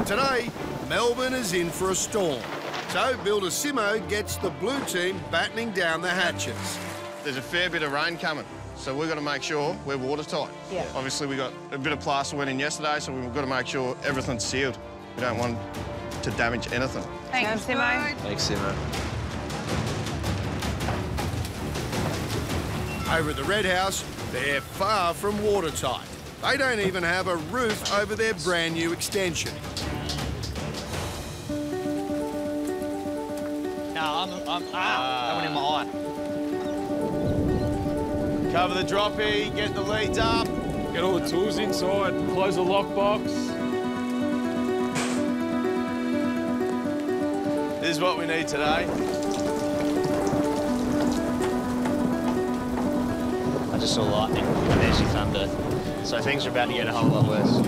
Today, Melbourne is in for a storm. So, Builder Simo gets the blue team battening down the hatches. There's a fair bit of rain coming, so we've got to make sure we're watertight. Yeah. Obviously, we got a bit of plaster went in yesterday, so we've got to make sure everything's sealed. We don't want to damage anything. Thanks, Simo. Thanks, Simo. Over at the Red House, they're far from watertight. They don't even have a roof over their brand new extension. No, that went in my eye. Cover the droppy, get the leads up. Get all the tools inside, close the lockbox. This is what we need today. I just saw lightning, and there's your thunder. So things are about to get a whole lot worse.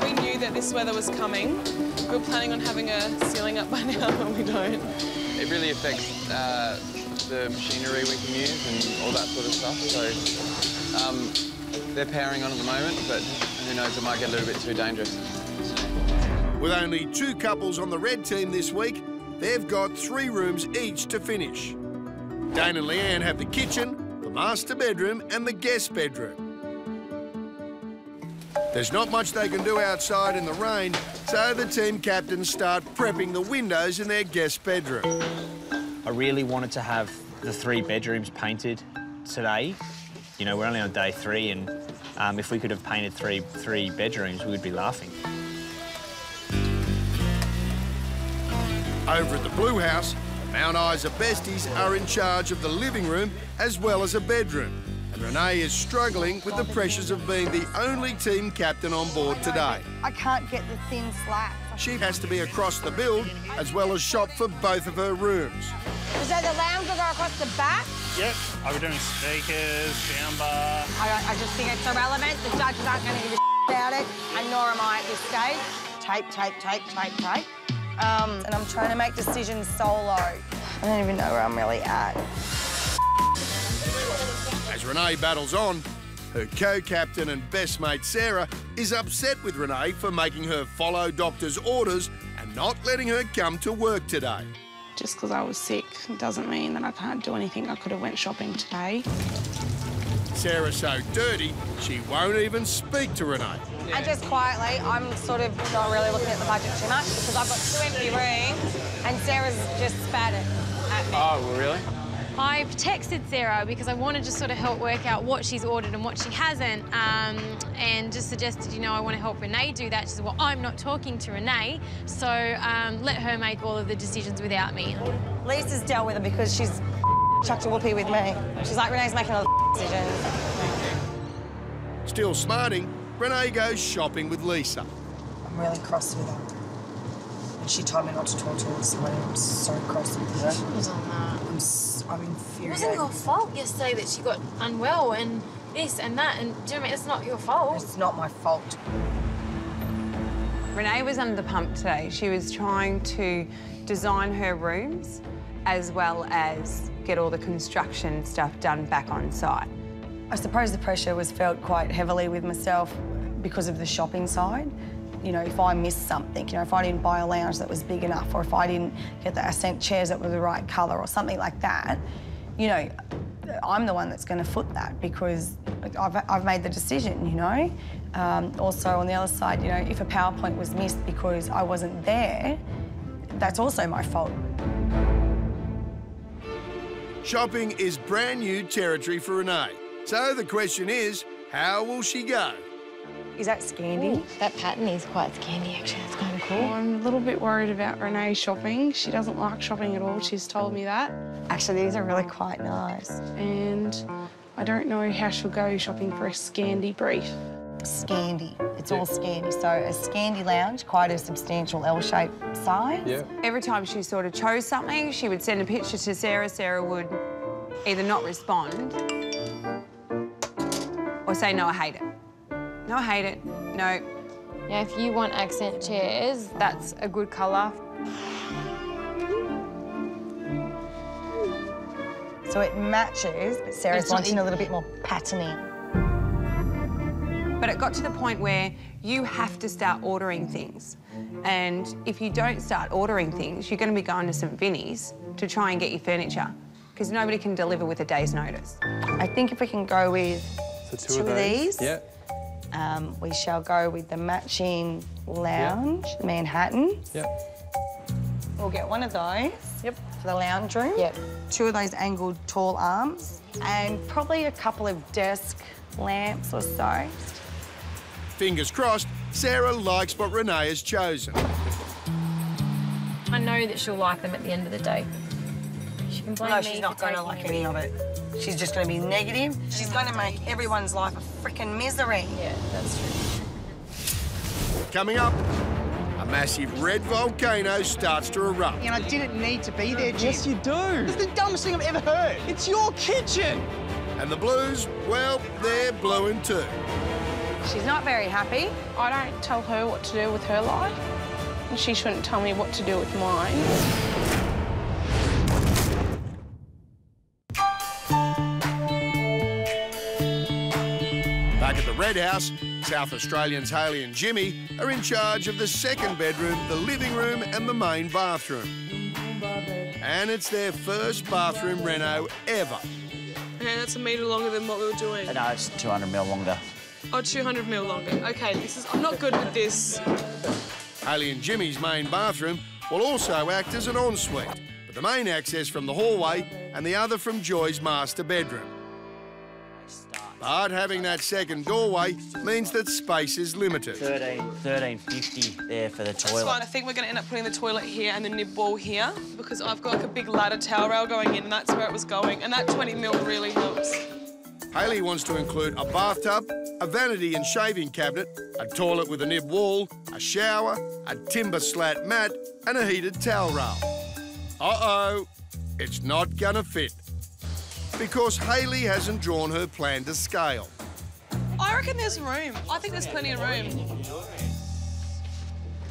We knew that this weather was coming. We were planning on having a ceiling up by now, but we don't. It really affects the machinery we can use and all that sort of stuff. So they're powering on at the moment, but who knows, it might get a little bit too dangerous. With only 2 couples on the red team this week, they've got 3 rooms each to finish. Dane and Leanne have the kitchen, the master bedroom and the guest bedroom. There's not much they can do outside in the rain, so the team captains start prepping the windows in their guest bedroom. I really wanted to have the 3 bedrooms painted today. You know, we're only on day 3, and if we could have painted three bedrooms, we would be laughing. Over at the Blue House, the Mount Isa besties are in charge of the living room as well as a bedroom. And Renee is struggling with the pressures of being the only team captain on board today. I can't get the thin slats. She has to be across the build as well as shop for both of her rooms. So the lounge will go across the back? Yep. Are we doing speakers, soundbar? I just think it's irrelevant. The judges aren't going to give a about it, and nor am I at this stage. Tape, tape, tape, tape, tape. And I'm trying to make decisions solo. I don't even know where I'm really at. As Renee battles on, her co-captain and best mate Sarah is upset with Renee for making her follow doctor's orders and not letting her come to work today. Just because I was sick doesn't mean that I can't do anything. I could have went shopping today. Sarah's so dirty, she won't even speak to Renee. And just quietly, I'm sort of not really looking at the budget too much because I've got 2 empty rooms and Sarah's just spat it at me. Oh, well, really? I've texted Sarah because I wanted to sort of help work out what she's ordered and what she hasn't, and just suggested, you know, I want to help Renee do that. She said, well, I'm not talking to Renee, so let her make all of the decisions without me. Lisa's dealt with it because she's chucked a whoopee with me. She's like, Renee's making all the decisions. Still smarting, Renee goes shopping with Lisa. I'm really cross with her. And she told me not to talk to her this morning. I'm so cross with her. She was on that. I'm infuriated. It wasn't your fault yesterday that she got unwell and this and that, and do you know what I mean? It's not your fault. It's not my fault. Renee was under the pump today. She was trying to design her rooms as well as get all the construction stuff done back on site. I suppose the pressure was felt quite heavily with myself because of the shopping side. You know, if I missed something, you know, if I didn't buy a lounge that was big enough, or if I didn't get the Ascent chairs that were the right colour or something like that, you know, I'm the one that's going to foot that because I've made the decision, you know. Also, on the other side, you know, if a PowerPoint was missed because I wasn't there, that's also my fault. Shopping is brand new territory for Renee. So the question is, how will she go? Is that Scandi? Ooh, that pattern is quite Scandi, actually. That's kind of cool. I'm a little bit worried about Renee shopping. She doesn't like shopping at all. She's told me that. Actually, these are really quite nice. And I don't know how she'll go shopping for a Scandi brief. Scandi. It's all Scandi. So a Scandi lounge, quite a substantial L-shaped size. Yeah. Every time she sort of chose something, she would send a picture to Sarah. Sarah would either not respond or say, no, I hate it. No, I hate it. No. Yeah, if you want accent chairs, that's a good colour. So it matches, but Sarah's wanting a little bit more patterny. But it got to the point where you have to start ordering things. And if you don't start ordering things, you're going to be going to St Vinny's to try and get your furniture because nobody can deliver with a day's notice. I think if we can go with two of these. Yeah. We shall go with the matching lounge, Manhattan. Yep. We'll get one of those. Yep. For the lounge room. Yep. 2 of those angled tall arms, and probably a couple of desk lamps or so. Fingers crossed, Sarah likes what Renee has chosen. I know that she'll like them at the end of the day. She can blame me. No, she's not going to like any of it. She's just going to be negative. She's going to make everyone's life a freaking misery. Yeah, that's true. Coming up, a massive red volcano starts to erupt. And I didn't need to be there, Jim. Yes, you do. It's the dumbest thing I've ever heard. It's your kitchen. And the Blues, well, they're blueing too. She's not very happy. I don't tell her what to do with her life, and she shouldn't tell me what to do with mine. Back at the Red House, South Australians Hayley and Jimmy are in charge of the second bedroom, the living room and the main bathroom. And it's their first bathroom reno ever. Okay, that's a metre longer than what we were doing. No, it's 200 mil longer. Oh, 200 mil longer. Okay, I'm not good with this. Hayley and Jimmy's main bathroom will also act as an ensuite, but the main access from the hallway and the other from Joy's master bedroom. But having that second doorway means that space is limited. $13.50 there for the toilet. That's fine. I think we're going to end up putting the toilet here and the nib wall here because I've got like a big ladder towel rail going in and that's where it was going. And that 20 mil really helps. Hayley wants to include a bathtub, a vanity and shaving cabinet, a toilet with a nib wall, a shower, a timber slat mat and a heated towel rail. Uh-oh, it's not gonna fit. Because Hayley hasn't drawn her plan to scale. I reckon there's room. I think there's plenty of room.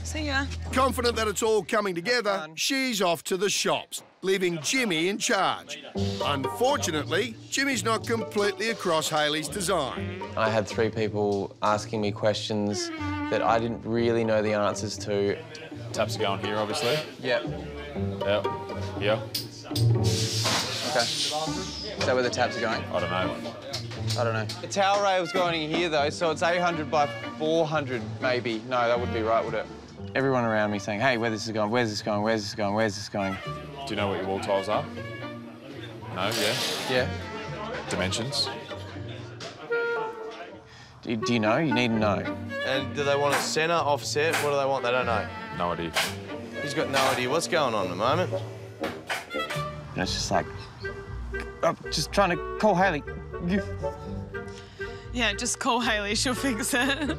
See ya. Confident that it's all coming together, she's off to the shops, leaving Jimmy in charge. Unfortunately, Jimmy's not completely across Hayley's design. I had 3 people asking me questions that I didn't really know the answers to. Taps are going here, obviously. Yep. Yep. Yeah. Okay. Is that where the taps are going? I don't know. I don't know. The towel rail's going in here, though, so it's 800 by 400, maybe. No, that wouldn't be right, would it? Everyone around me saying, hey, where this is going, where's this going, where's this going, where's this going? Do you know what your wall tiles are? No, yeah? Yeah. Dimensions? Do you know? You need to know. And do they want it centre, offset? What do they want? They don't know. No idea. He's got no idea what's going on at the moment. And it's just like, I'm just trying to call Hayley. Yeah, just call Hayley, she'll fix it.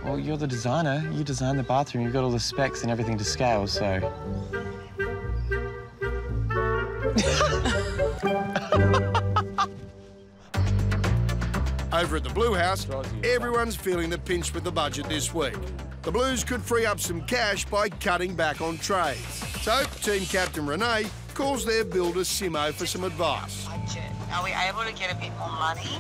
Well, you're the designer. You designed the bathroom. You've got all the specs and everything to scale, so... Over at the Blue House, everyone's feeling the pinch with the budget this week. The Blues could free up some cash by cutting back on trades. So, team captain Renee calls their builder Simo for some advice. Budget. Are we able to get a bit more money,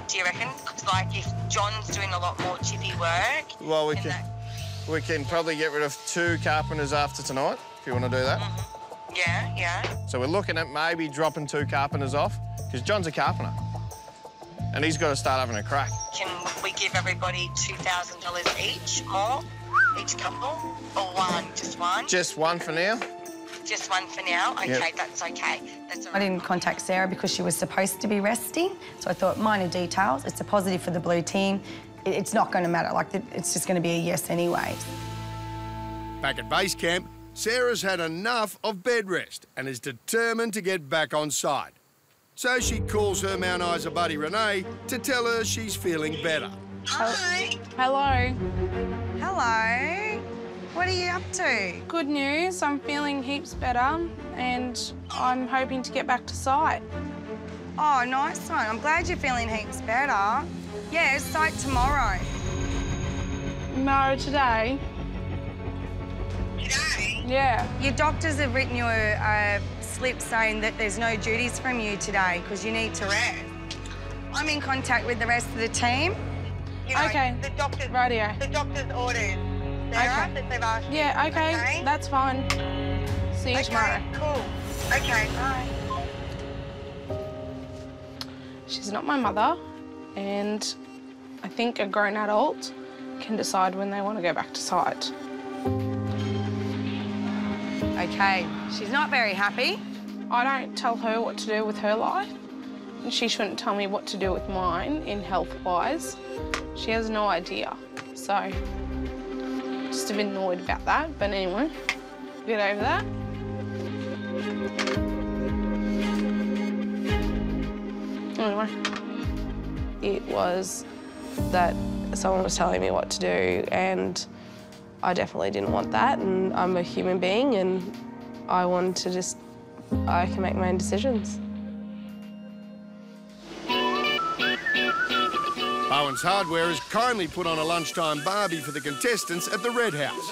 do you reckon? Because, like, if John's doing a lot more chippy work... Well, we can probably get rid of 2 carpenters after tonight, if you want to do that. Mm-hmm. Yeah. So we're looking at maybe dropping 2 carpenters off, because John's a carpenter. And he's got to start having a crack. Can we give everybody $2,000 each, more? Each couple? Or one? Just one? Just one for now. Just one for now? Okay, Yep. That's okay. That's all I right. didn't contact Sarah because she was supposed to be resting, so I thought minor details. It's a positive for the blue team. It's not going to matter. Like, it's just going to be a yes anyway. Back at base camp, Sarah's had enough of bed rest and is determined to get back on side. So she calls her Mount Isa buddy Renee to tell her she's feeling better. Hi. Hello. Hello. What are you up to? Good news, I'm feeling heaps better and I'm hoping to get back to site. Oh, nice one. I'm glad you're feeling heaps better. Yeah, site tomorrow. Tomorrow, today? Today? Yeah. Your doctors have written you a slip saying that there's no duties from you today because you need to rest. I'm in contact with the rest of the team. You know, Okay. The doctor's, Radio. The doctor's orders. Sarah, that they've asked you. Yeah, okay, that's fine. See you tomorrow. Cool. Okay, bye. She's not my mother, and I think a grown adult can decide when they want to go back to site. Okay, she's not very happy. I don't tell her what to do with her life, and she shouldn't tell me what to do with mine in health-wise. She has no idea, so just a bit annoyed about that, but anyway, get over that. Anyway, it was that someone was telling me what to do, and I definitely didn't want that, and I'm a human being, and I wanted to just, I can make my own decisions. Bowen's Hardware has kindly put on a lunchtime barbie for the contestants at the Red House.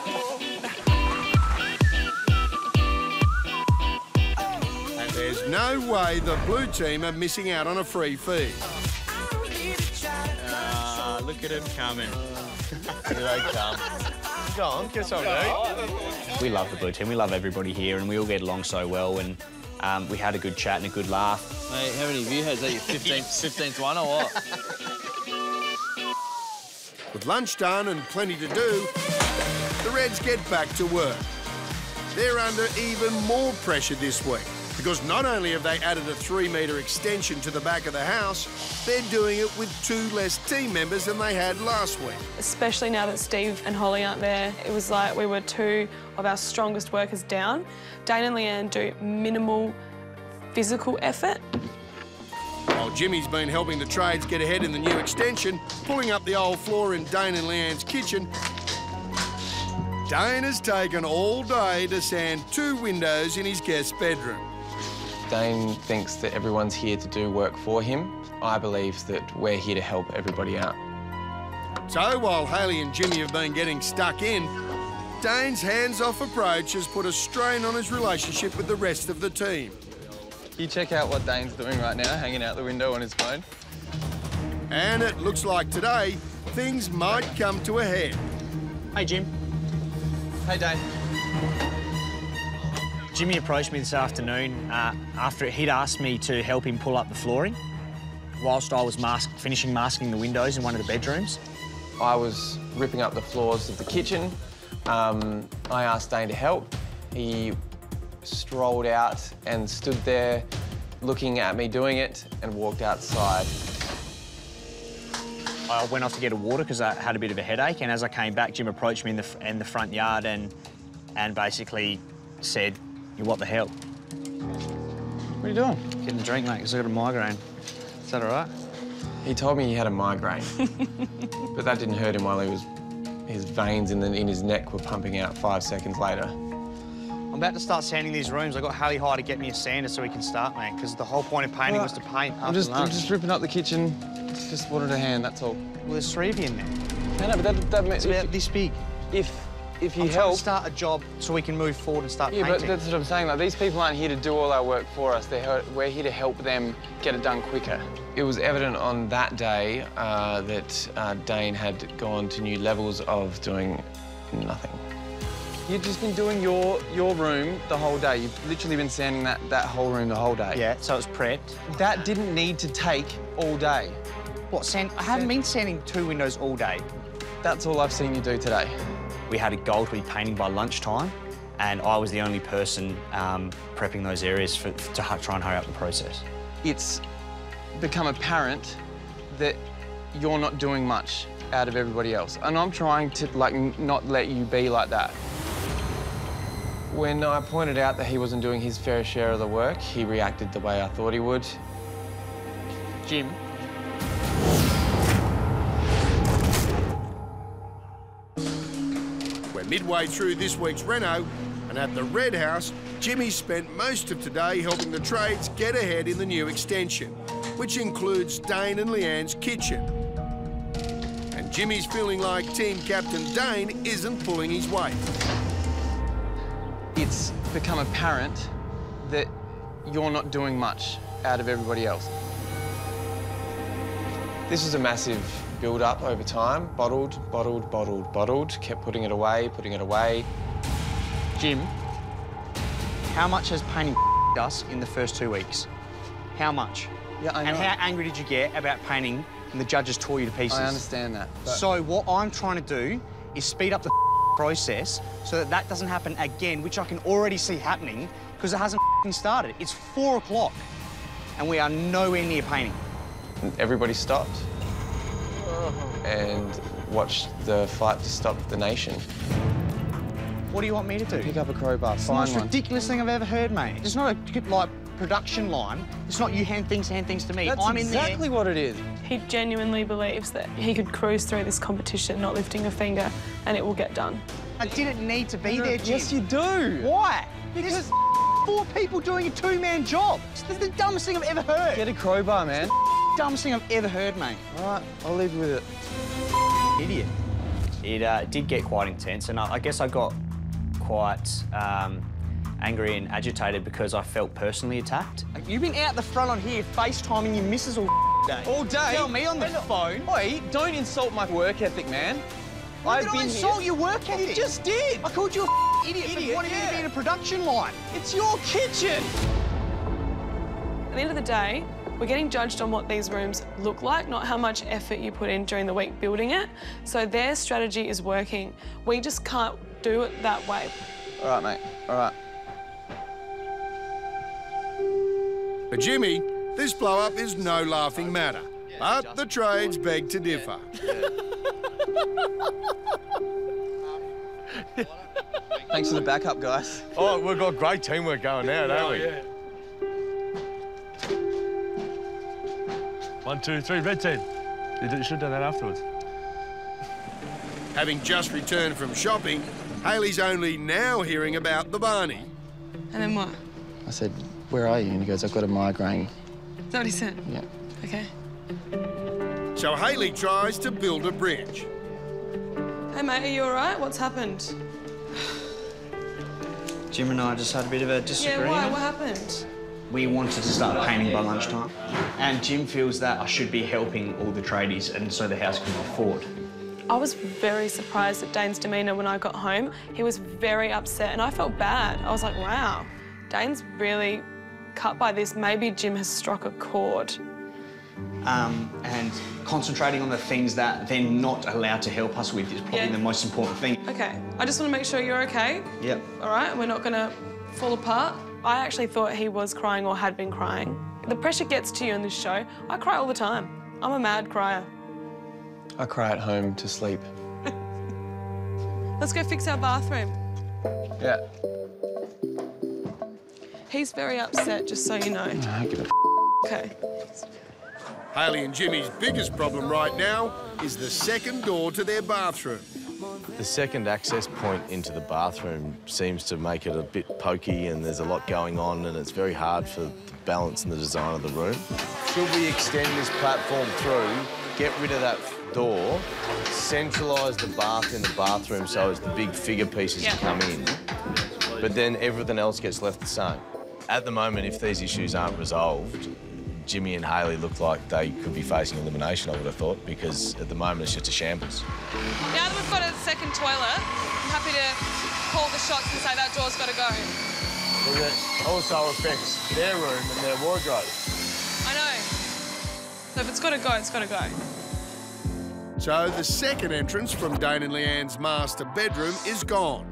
And there's no way the blue team are missing out on a free feed. Look at him coming. Here they come. Go on, get some, mate. We love the blue team. We love everybody here, and we all get along so well. And we had a good chat and a good laugh. Mate, how many of you has that? Your 15th one or what? With lunch done and plenty to do, the Reds get back to work. They're under even more pressure this week because not only have they added a 3-metre extension to the back of the house, they're doing it with 2 less team members than they had last week. Especially now that Steve and Holly aren't there, it was like we were 2 of our strongest workers down. Dane and Leanne do minimal physical effort. While Jimmy's been helping the trades get ahead in the new extension, pulling up the old floor in Dane and Leanne's kitchen, Dane has taken all day to sand 2 windows in his guest bedroom. Dane thinks that everyone's here to do work for him. I believe that we're here to help everybody out. So while Hayley and Jimmy have been getting stuck in, Dane's hands-off approach has put a strain on his relationship with the rest of the team. You check out what Dane's doing right now, hanging out the window on his phone. And it looks like today, things might come to a head. Hey, Jim. Hey, Dane. Jimmy approached me this afternoon after he'd asked me to help him pull up the flooring. whilst I was finishing masking the windows in one of the bedrooms. I was ripping up the floors of the kitchen. I asked Dane to help. He strolled out and stood there looking at me doing it and walked outside. I went off to get a water because I had a bit of a headache, and as I came back, Jim approached me in the front yard and basically said, "What the hell?" What are you doing? Getting a drink, mate, because I got a migraine. Is that all right? He told me he had a migraine, but that didn't hurt him while his veins in his neck were pumping out 5 seconds later. I'm about to start sanding these rooms. I got Hallie High to get me a sander so we can start, mate, because the whole point of painting was to paint I'm just ripping up the kitchen. Just wanted a hand, that's all. Well, there's 3 of you in there. No, but that it's about this big. If you I'm help... trying to start a job so we can move forward and start painting. Yeah, but that's what I'm saying. Like, these people aren't here to do all our work for us. We're here to help them get it done quicker. It was evident on that day that Dane had gone to new levels of doing nothing. You've just been doing your room the whole day. You've literally been sanding that whole room the whole day. Yeah, so it's prepped. That didn't need to take all day. What, I haven't been sanding 2 windows all day. That's all I've seen you do today. We had a goal to be painting by lunchtime, and I was the only person prepping those areas to try and hurry up the process. It's become apparent that you're not doing much out of everybody else, and I'm trying to, like, not let you be like that. When I pointed out that he wasn't doing his fair share of the work, he reacted the way I thought he would. Jim. We're midway through this week's Reno, and at the Red House, Jimmy spent most of today helping the trades get ahead in the new extension, which includes Dane and Leanne's kitchen. And Jimmy's feeling like team captain Dane isn't pulling his weight. It's become apparent that you're not doing much out of everybody else. This was a massive build-up over time. Bottled, bottled, bottled, bottled. Kept putting it away, putting it away. Jim, how much has painting us in the first 2 weeks? How much? Yeah, I know. And how angry did you get about painting and the judges tore you to pieces? I understand that. But... So what I'm trying to do is speed up the process so that doesn't happen again, which I can already see happening because it hasn't started. It's 4 o'clock and we are nowhere near painting. Everybody stopped and watched the fight to stop the nation. What do you want me to do? Pick up a crowbar, It's the most ridiculous thing I've ever heard, mate. It's not a like production line. It's not you hand things to me. That's I'm exactly what it is. He genuinely believes that he could cruise through this competition, not lifting a finger, and it will get done. I didn't need to be there, Jim. Yes, you do. Why? Because there's 4 people doing a 2-man job. It's the dumbest thing I've ever heard. Get a crowbar, man. It's the dumbest thing I've ever heard, mate. All right, I'll leave you with it. Idiot. It did get quite intense, and I guess I got quite angry and agitated because I felt personally attacked. You've been out the front on here FaceTiming your missus all day. All day? Tell me on the phone. Oi, don't insult my work ethic, man. I've been insult your work ethic. You just did. I called you a idiot for wanting me to be in a production line. It's your kitchen. At the end of the day, we're getting judged on what these rooms look like, not how much effort you put in during the week building it. So their strategy is working. We just can't do it that way. All right, mate. All right. For Jimmy, this blow-up is no laughing matter, but the trades beg to differ. Thanks for the backup, guys. Oh, we've got great teamwork going now, don't we? Yeah. 1, 2, 3, red team. You should have done that afterwards. Having just returned from shopping, Hayley's only now hearing about the Barney. And then what? I said, where are you? And he goes, I've got a migraine. Is that what he said? Yeah. Okay. So Hayley tries to build a bridge. Hey, mate, are you all right? What's happened? Jim and I just had a bit of a disagreement. Yeah, why? What happened? We wanted to start painting by lunchtime, and Jim feels that I should be helping all the tradies and so the house can move forward. I was very surprised at Dane's demeanour when I got home. He was very upset and I felt bad. I was like, wow, Dane's really cut by this. Maybe Jim has struck a chord. and concentrating on the things that they're not allowed to help us with is probably the most important thing. Okay, I just want to make sure you're okay. Yep. All right, we're not going to fall apart. I actually thought he was crying or had been crying. The pressure gets to you in this show. I cry all the time. I'm a mad crier. I cry at home to sleep. Let's go fix our bathroom. Yeah. He's very upset, just so you know. I give a Okay. Hayley and Jimmy's biggest problem right now is the second door to their bathroom. The second access point into the bathroom seems to make it a bit pokey and there's a lot going on and it's very hard for the balance and the design of the room. Should we extend this platform through, get rid of that door, centralise the bath in the bathroom so as the big figure pieces come in, but then everything else gets left the same? At the moment, if these issues aren't resolved, Jimmy and Hayley look like they could be facing elimination, I would have thought, because at the moment it's just a shambles. Now that we've got a second toilet, I'm happy to call the shots and say that door's got to go. Well, that also affects their room and their wardrobe. I know. So if it's got to go, it's got to go. So the second entrance from Dane and Leanne's master bedroom is gone.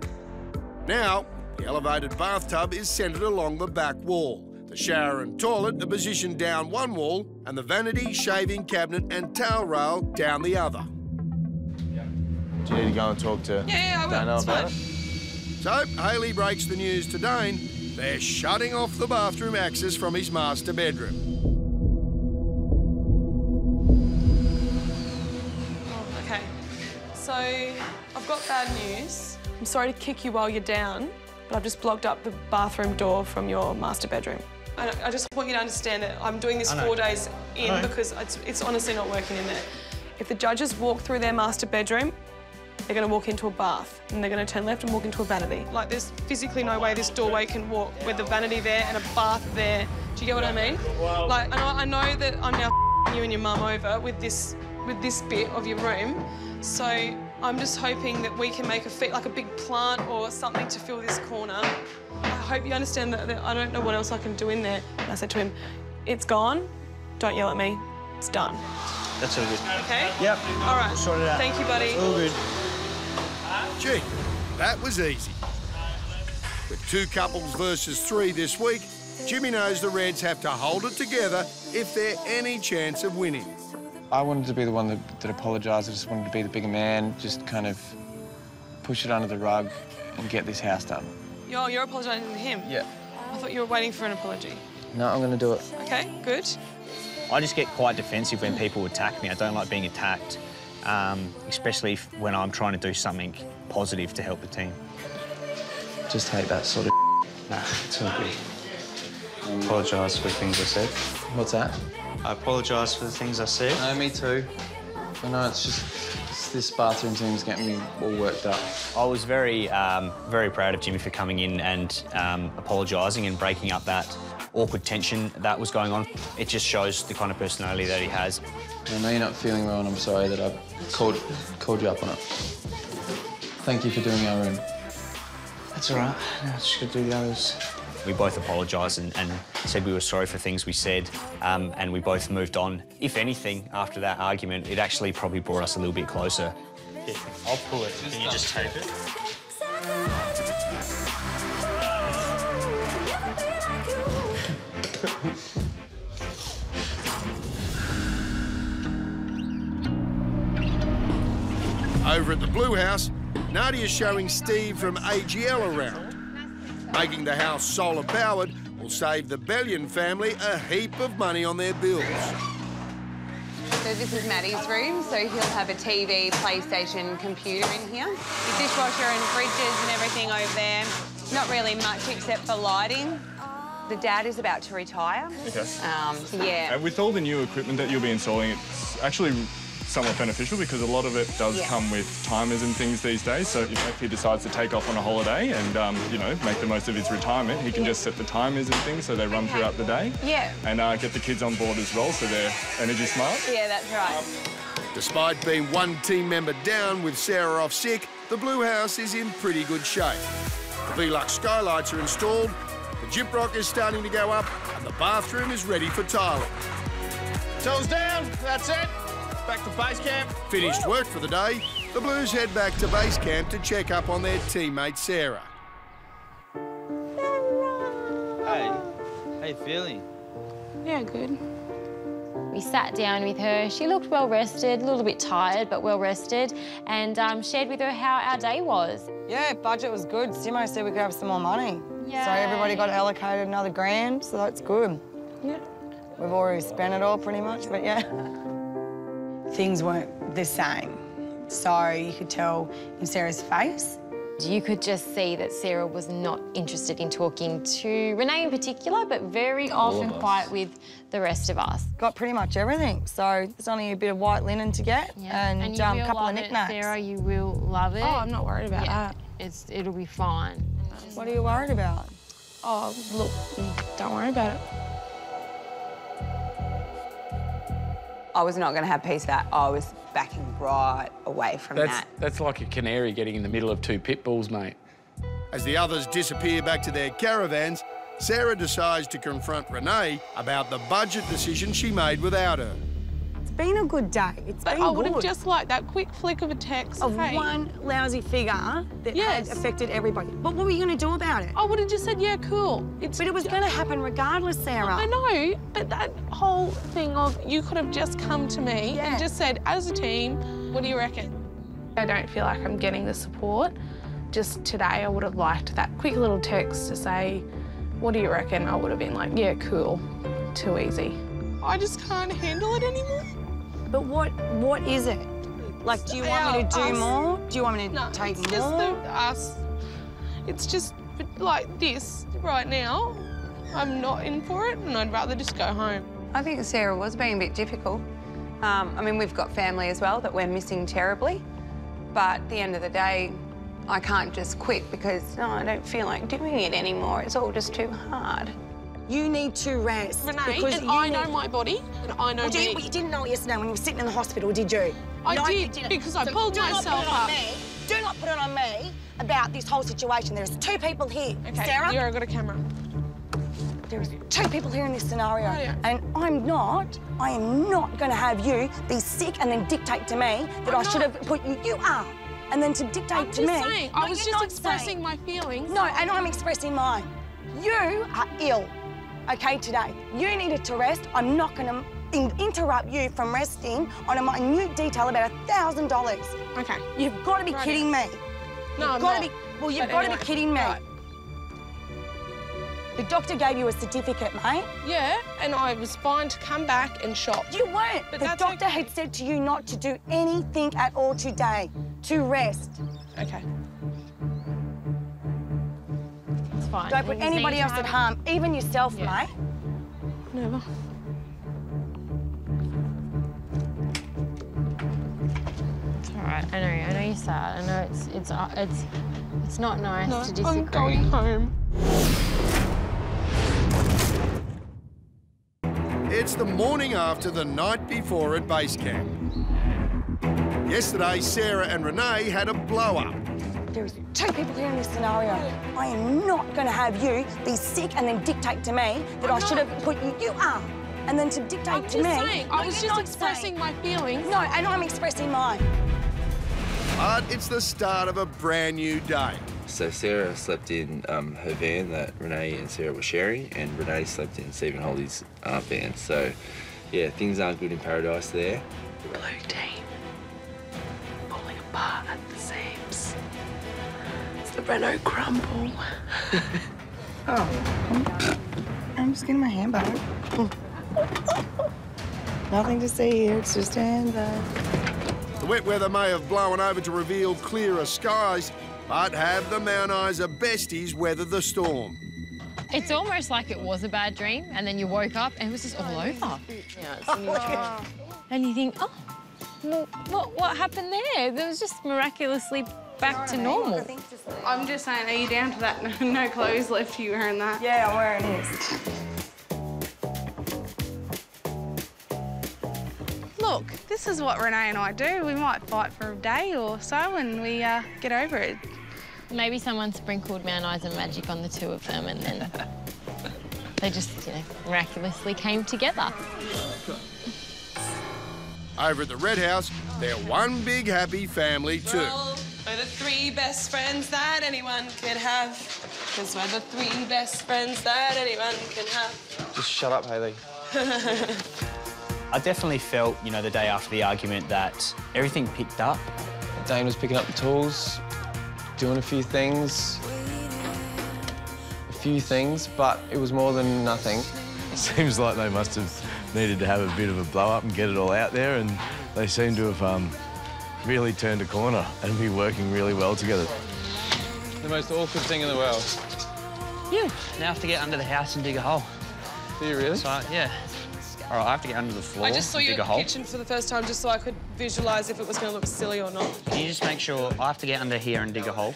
Now, the elevated bathtub is centred along the back wall. The shower and toilet are positioned down one wall and the vanity, shaving cabinet and towel rail down the other. Do you need to go and talk to Dano about it? So, Hayley breaks the news to Dane. They're shutting off the bathroom access from his master bedroom. Oh, OK. So, I've got bad news. I'm sorry to kick you while you're down, but I've just blocked up the bathroom door from your master bedroom. I just want you to understand that I'm doing this 4 days in because it's honestly not working in there. If the judges walk through their master bedroom, they're going to walk into a bath and they're going to turn left and walk into a vanity. Like, there's physically no way this doorway can walk with a vanity there and a bath there. Do you get what I mean? Like, I know that I'm now you and your mum over with this bit of your room, so I'm just hoping that we can make like a big plant or something to fill this corner. I hope you understand that I don't know what else I can do in there. And I said to him, it's gone, don't yell at me, it's done. That's all good. Okay? Yep. All right. We'll sort it out. Thank you, buddy. All good. Gee, that was easy. With 2 couples versus 3 this week, Jimmy knows the Reds have to hold it together if they're any chance of winning. I wanted to be the one that apologised. I just wanted to be the bigger man, just kind of push it under the rug and get this house done. You're apologising to him? Yeah. I thought you were waiting for an apology. No, I'm going to do it. OK, good. I just get quite defensive when people attack me. I don't like being attacked, especially when I'm trying to do something positive to help the team. Just hate that sort of Nah, it's all good. I apologise for the things I said. What's that? I apologise for the things I said. No, me too. I know, it's this bathroom thing's getting me all worked up. I was very proud of Jimmy for coming in and apologising and breaking up that awkward tension that was going on. It just shows the kind of personality that he has. I know you're not feeling well and I'm sorry that I called you up on it. Thank you for doing our room. That's all right. I just got to do the others. We both apologised and said we were sorry for things we said, and we both moved on. If anything, after that argument, it actually probably brought us a little bit closer. Yeah, I'll pull it. Can you just tape it? Over at the Blue House, Nadia's showing Steve from AGL around. Making the house solar-powered will save the Bellion family a heap of money on their bills. So this is Maddie's room, so he'll have a TV, PlayStation, computer in here. The dishwasher and fridges and everything over there. Not really much except for lighting. The dad is about to retire. Okay. Yeah. With all the new equipment that you'll be installing, it's actually somewhat beneficial because a lot of it does come with timers and things these days. So, if he decides to take off on a holiday and, make the most of his retirement, he can just set the timers and things so they run throughout the day. Yeah. And get the kids on board as well so they're energy smart. Yeah, that's right. Despite being one team member down with Sarah off sick, the Blue House is in pretty good shape. The Velux skylights are installed, the gyprock is starting to go up, and the bathroom is ready for tiling. Tools down, that's it. Back to base camp. Finished work for the day, the Blues head back to base camp to check up on their teammate Sarah. Hey, how you feeling? Yeah, good. We sat down with her. She looked well rested, a little bit tired, but well rested, and shared with her how our day was. Yeah, budget was good. Simo said we could have some more money. Yeah. So everybody got allocated another $1,000, so that's good. Yeah. We've already spent it all pretty much, but yeah. Things weren't the same. So you could tell in Sarah's face. You could just see that Sarah was not interested in talking to Renee in particular, but very often quiet with the rest of us. Got pretty much everything. So there's only a bit of white linen to get and you a will couple love of knickknacks. it, Sarah, you will love it. Oh, I'm not worried about that. It'll be fine. What are you worried about? Oh, look, don't worry about it. I was not going to have peace with that. I was backing right away from that. That's like a canary getting in the middle of two pit bulls, mate. As the others disappear back to their caravans, Sarah decides to confront Renee about the budget decision she made without her. It's been a good day. It's been good. I would have just liked that quick flick of a text. Of hey. one lousy figure that had affected everybody. But what were you going to do about it? I would have just said, yeah, cool. But it was going to happen regardless, Sarah. I know, but that whole thing of you could have just come to me and just said, as a team, what do you reckon? I don't feel like I'm getting the support. Just today, I would have liked that quick little text to say, what do you reckon? I would have been like, yeah, cool. Too easy. I just can't handle it anymore. But what is it? Like, do you want me to do more? Do you want me to take more? Just us. It's just like this right now. I'm not in for it, and I'd rather just go home. I think Sarah was being a bit difficult. I mean, we've got family as well that we're missing terribly. But at the end of the day, I can't just quit because I don't feel like doing it anymore. It's all just too hard. You need to rest. Renee, and I know my body, and I know me. You didn't know it yesterday when you were sitting in the hospital, did you? I did, because I pulled myself up. Do not put it on me about this whole situation. There's two people here. Okay, Sarah? here, I've got a camera. There's two people here in this scenario. And I am not going to have you be sick and then dictate to me that I should have put you... You are. And then to dictate to me... I'm just saying. I was just expressing my feelings. No, and I'm expressing mine. You are ill, okay, today. You needed to rest. I'm not going to interrupt you from resting on a minute detail about $1,000. Okay. You've got to be kidding me. No, You've got to be... Well, you've got to be kidding me. Right. The doctor gave you a certificate, mate. Yeah, and I was fine to come back and shop. You weren't. But the doctor had said to you not to do anything at all today, to rest. Okay. It's fine. Don't put anybody else at harm, even yourself, mate. Never. It's all right. I know you're sad. I know it's not nice to disagree. I'm going home. It's the morning after the night before at base camp. Yesterday, Sarah and Renee had a blow-up. There's two people here in this scenario. I am not going to have you be sick and then dictate to me that I should have put you... You are. And then to dictate to me... I'm just saying. I was just expressing my feelings. No, and I'm expressing mine. But it's the start of a brand new day. So Sarah slept in her van that Renee and Sarah were sharing, and Renee slept in Stephen Holly's van. So, yeah, things aren't good in paradise there. Blue team falling apart at the seams. It's the Reno crumble. Oh, I'm just getting my handbag. Nothing to see here, it's just a handbag. The wet weather may have blown over to reveal clearer skies, but have the Mount Isa besties weather the storm? It's almost like it was a bad dream, and then you woke up and it was just all over. Yeah, and you think, oh, well, what happened there? It was just miraculously back to normal. I'm just saying, are you down to that? No clothes left, you wearing that? Yeah, I'm wearing this. Look, this is what Renee and I do. We might fight for a day or so and we get over it. Maybe someone sprinkled Mount Isa magic on the two of them and then they just, miraculously came together. Over at the Red House, they're one big happy family too. Well, we're the three best friends that anyone could have. Because we're the three best friends that anyone can have. Just shut up, Hayley. I definitely felt, you know, the day after the argument that everything picked up. Dane was picking up the tools, doing a few things, but it was more than nothing. It seems like they must have needed to have a bit of a blow-up and get it all out there, and they seem to have really turned a corner and be working really well together. The most awkward thing in the world. Phew. Now I have to get under the house and dig a hole. Do you really? So, yeah. All right, I have to get under the floor I just saw and you dig in a the hole. kitchen for the first time just so I could visualise if it was going to look silly or not. Can you just make sure I have to get under here and dig a hole?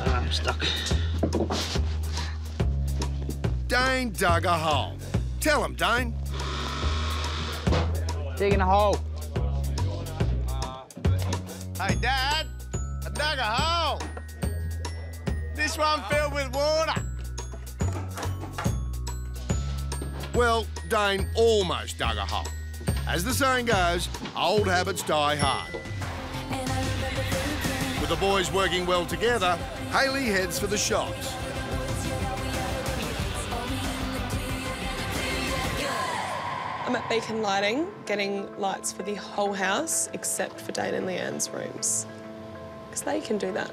I'm stuck. Dane dug a hole. Tell him, Dane. Digging a hole. Hey, Dad, I dug a hole. This one filled with water. Well, Dane almost dug a hole. As the saying goes, old habits die hard. With the boys working well together, Hayley heads for the shops. I'm at Beacon Lighting, getting lights for the whole house, except for Dane and Leanne's rooms. Because they can do that.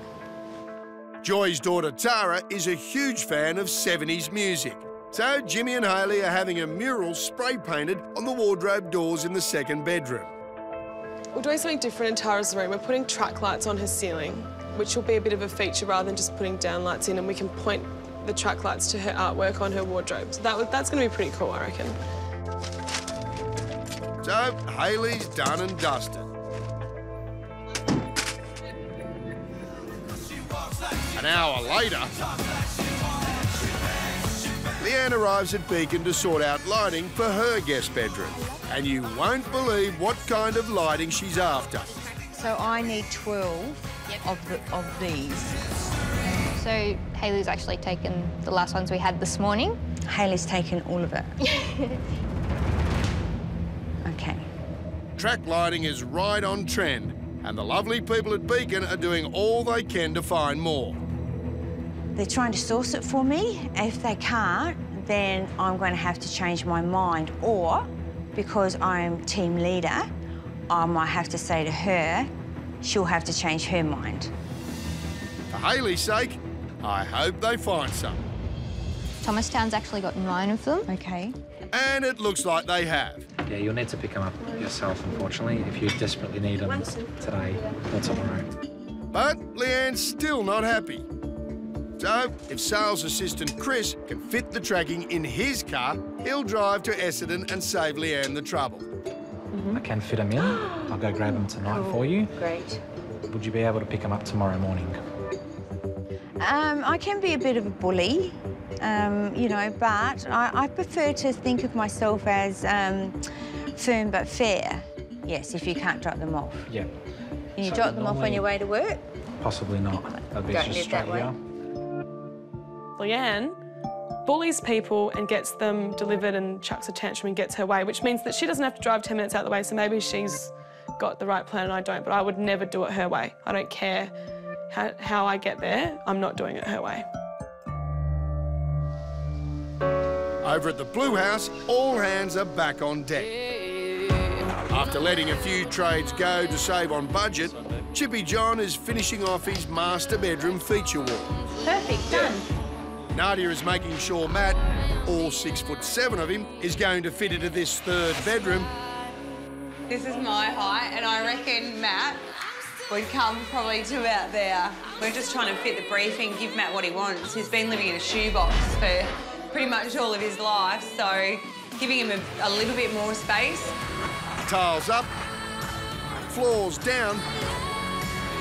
Joy's daughter Tara is a huge fan of 70s music. So Jimmy and Hayley are having a mural spray painted on the wardrobe doors in the second bedroom. We're doing something different in Tara's room. We're putting track lights on her ceiling, which will be a bit of a feature rather than just putting down lights in, and we can point the track lights to her artwork on her wardrobe. So that's going to be pretty cool, I reckon. So Hayley's done and dusted. An hour later, Leanne arrives at Beacon to sort out lighting for her guest bedroom. And you won't believe what kind of lighting she's after. So I need 12 of these. So Hayley's actually taken the last ones we had this morning. Hayley's taken all of it. OK. Track lighting is right on trend, and the lovely people at Beacon are doing all they can to find more. They're trying to source it for me. If they can't, then I'm going to have to change my mind. Or, because I'm team leader, I might have to say to her, she'll have to change her mind. For Hayley's sake, I hope they find some. Thomastown's actually got 9 of them. OK. And it looks like they have. Yeah, you'll need to pick them up yourself, unfortunately, if you desperately need them today or tomorrow. But Leanne's still not happy. So, if sales assistant Chris can fit the tracking in his car, he'll drive to Essendon and save Leanne the trouble. I can fit them in. I'll go grab them tonight for you. Great. Would you be able to pick them up tomorrow morning? I can be a bit of a bully, you know, but I prefer to think of myself as firm but fair. Yes, if you can't drop them off. Yeah. Can you drop them off on your way to work? Possibly not. That'd be Don't just live that straight way. here. Leanne bullies people and gets them delivered and chucks a tantrum and gets her way, which means that she doesn't have to drive 10 minutes out the way, so maybe she's got the right plan and I don't, but I would never do it her way. I don't care how I get there, I'm not doing it her way. Over at the Blue House, all hands are back on deck. After letting a few trades go to save on budget, Chippy John is finishing off his master bedroom feature wall. Perfect, done. Nadia is making sure Matt, all 6'7" of him, is going to fit into this third bedroom. This is my height, and I reckon Matt would come probably to about there. We're just trying to fit the briefing, give Matt what he wants. He's been living in a shoebox for pretty much all of his life, so giving him a little bit more space. Tiles up, floors down.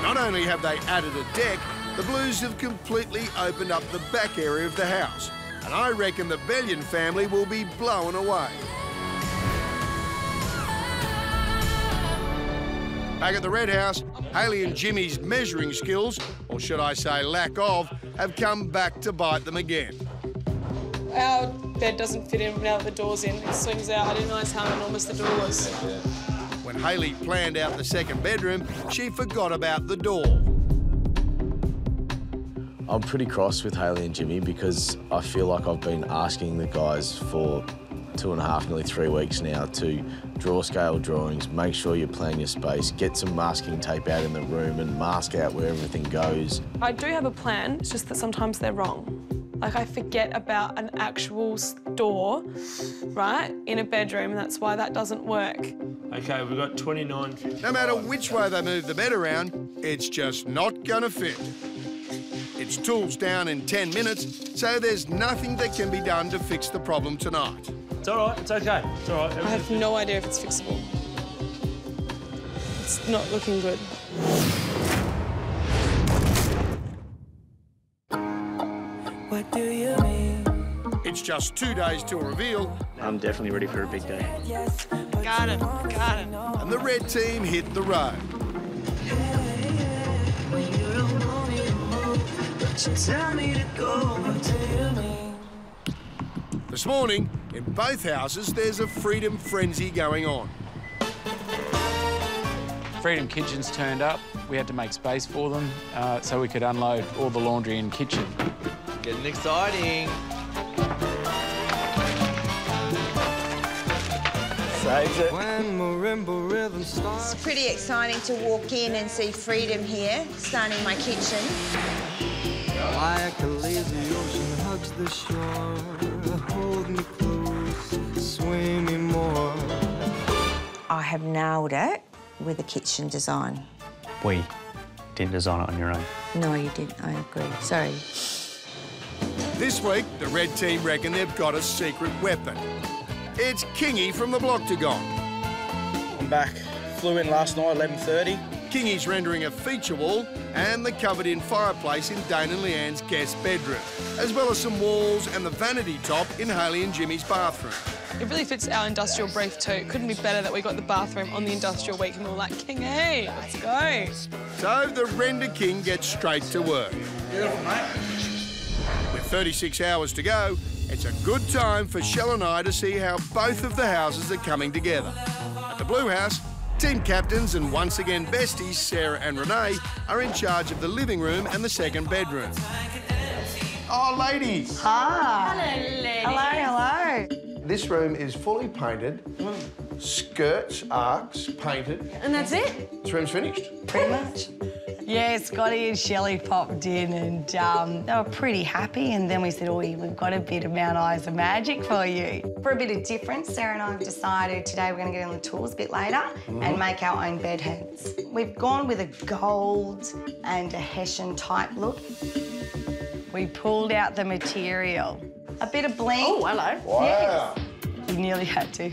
Not only have they added a deck, the Blues have completely opened up the back area of the house, and I reckon the Bellion family will be blown away. Back at the Red House, Hayley and Jimmy's measuring skills, or should I say lack of, have come back to bite them again. Our bed doesn't fit in now that the door's in. It swings out. I didn't realise how enormous the door was. When Hayley planned out the second bedroom, she forgot about the door. I'm pretty cross with Hayley and Jimmy because I feel like I've been asking the guys for 2.5, nearly 3 weeks now to draw scale drawings, make sure you plan your space, get some masking tape out in the room and mask out where everything goes. I do have a plan, it's just that sometimes they're wrong. Like, I forget about an actual door, right, in a bedroom, and that's why that doesn't work. OK, we've got 29. No matter which way they move the bed around, it's just not gonna fit. It's tools down in 10 minutes, so there's nothing that can be done to fix the problem tonight. It's all right, it's OK, it's all right. I have no idea if it's fixable. It's not looking good. What do you mean? It's just 2 days till reveal. I'm definitely ready for a big day. Got it, got it. And the red team hit the road. This morning, in both houses, there's a freedom frenzy going on. Freedom Kitchens turned up. We had to make space for them so we could unload all the laundry in kitchen. Getting exciting. Saves it. It's pretty exciting to walk in and see Freedom here, starting my kitchen. Like a lazy ocean hugs the shore, hold me close, sway me more. I have nailed it with the kitchen design. We didn't design it on your own. No, you didn't. I agree. Sorry. This week, the red team reckon they've got a secret weapon. It's Kingy from the Bloctagon. I'm back. Flew in last night, 11:30. Kingy's rendering a feature wall and the covered-in fireplace in Dane and Leanne's guest bedroom, as well as some walls and the vanity top in Hayley and Jimmy's bathroom. It really fits our industrial brief too. It couldn't be better that we got the bathroom on the industrial week and we were like, Kingy, let's go. So the Render King gets straight to work. Beautiful, mate. With 36 hours to go, it's a good time for Shell and I to see how both of the houses are coming together. At the Blue House, team captains and once again besties, Sarah and Renee, are in charge of the living room and the second bedroom. Oh, ladies. Hi. Hello, ladies. Hello, hello. This room is fully painted, skirts, arcs, painted. And that's it? This room's finished. Pretty much. Yeah, Scotty and Shelley popped in and they were pretty happy, and then we said, oh, we've got a bit of Mount Isa magic for you. For a bit of difference, Sarah and I have decided today we're going to get on the tools a bit later and make our own bed heads. We've gone with a gold and a Hessian type look. We pulled out the material. A bit of bling. Oh, hello. Wow. Yes. We nearly had to.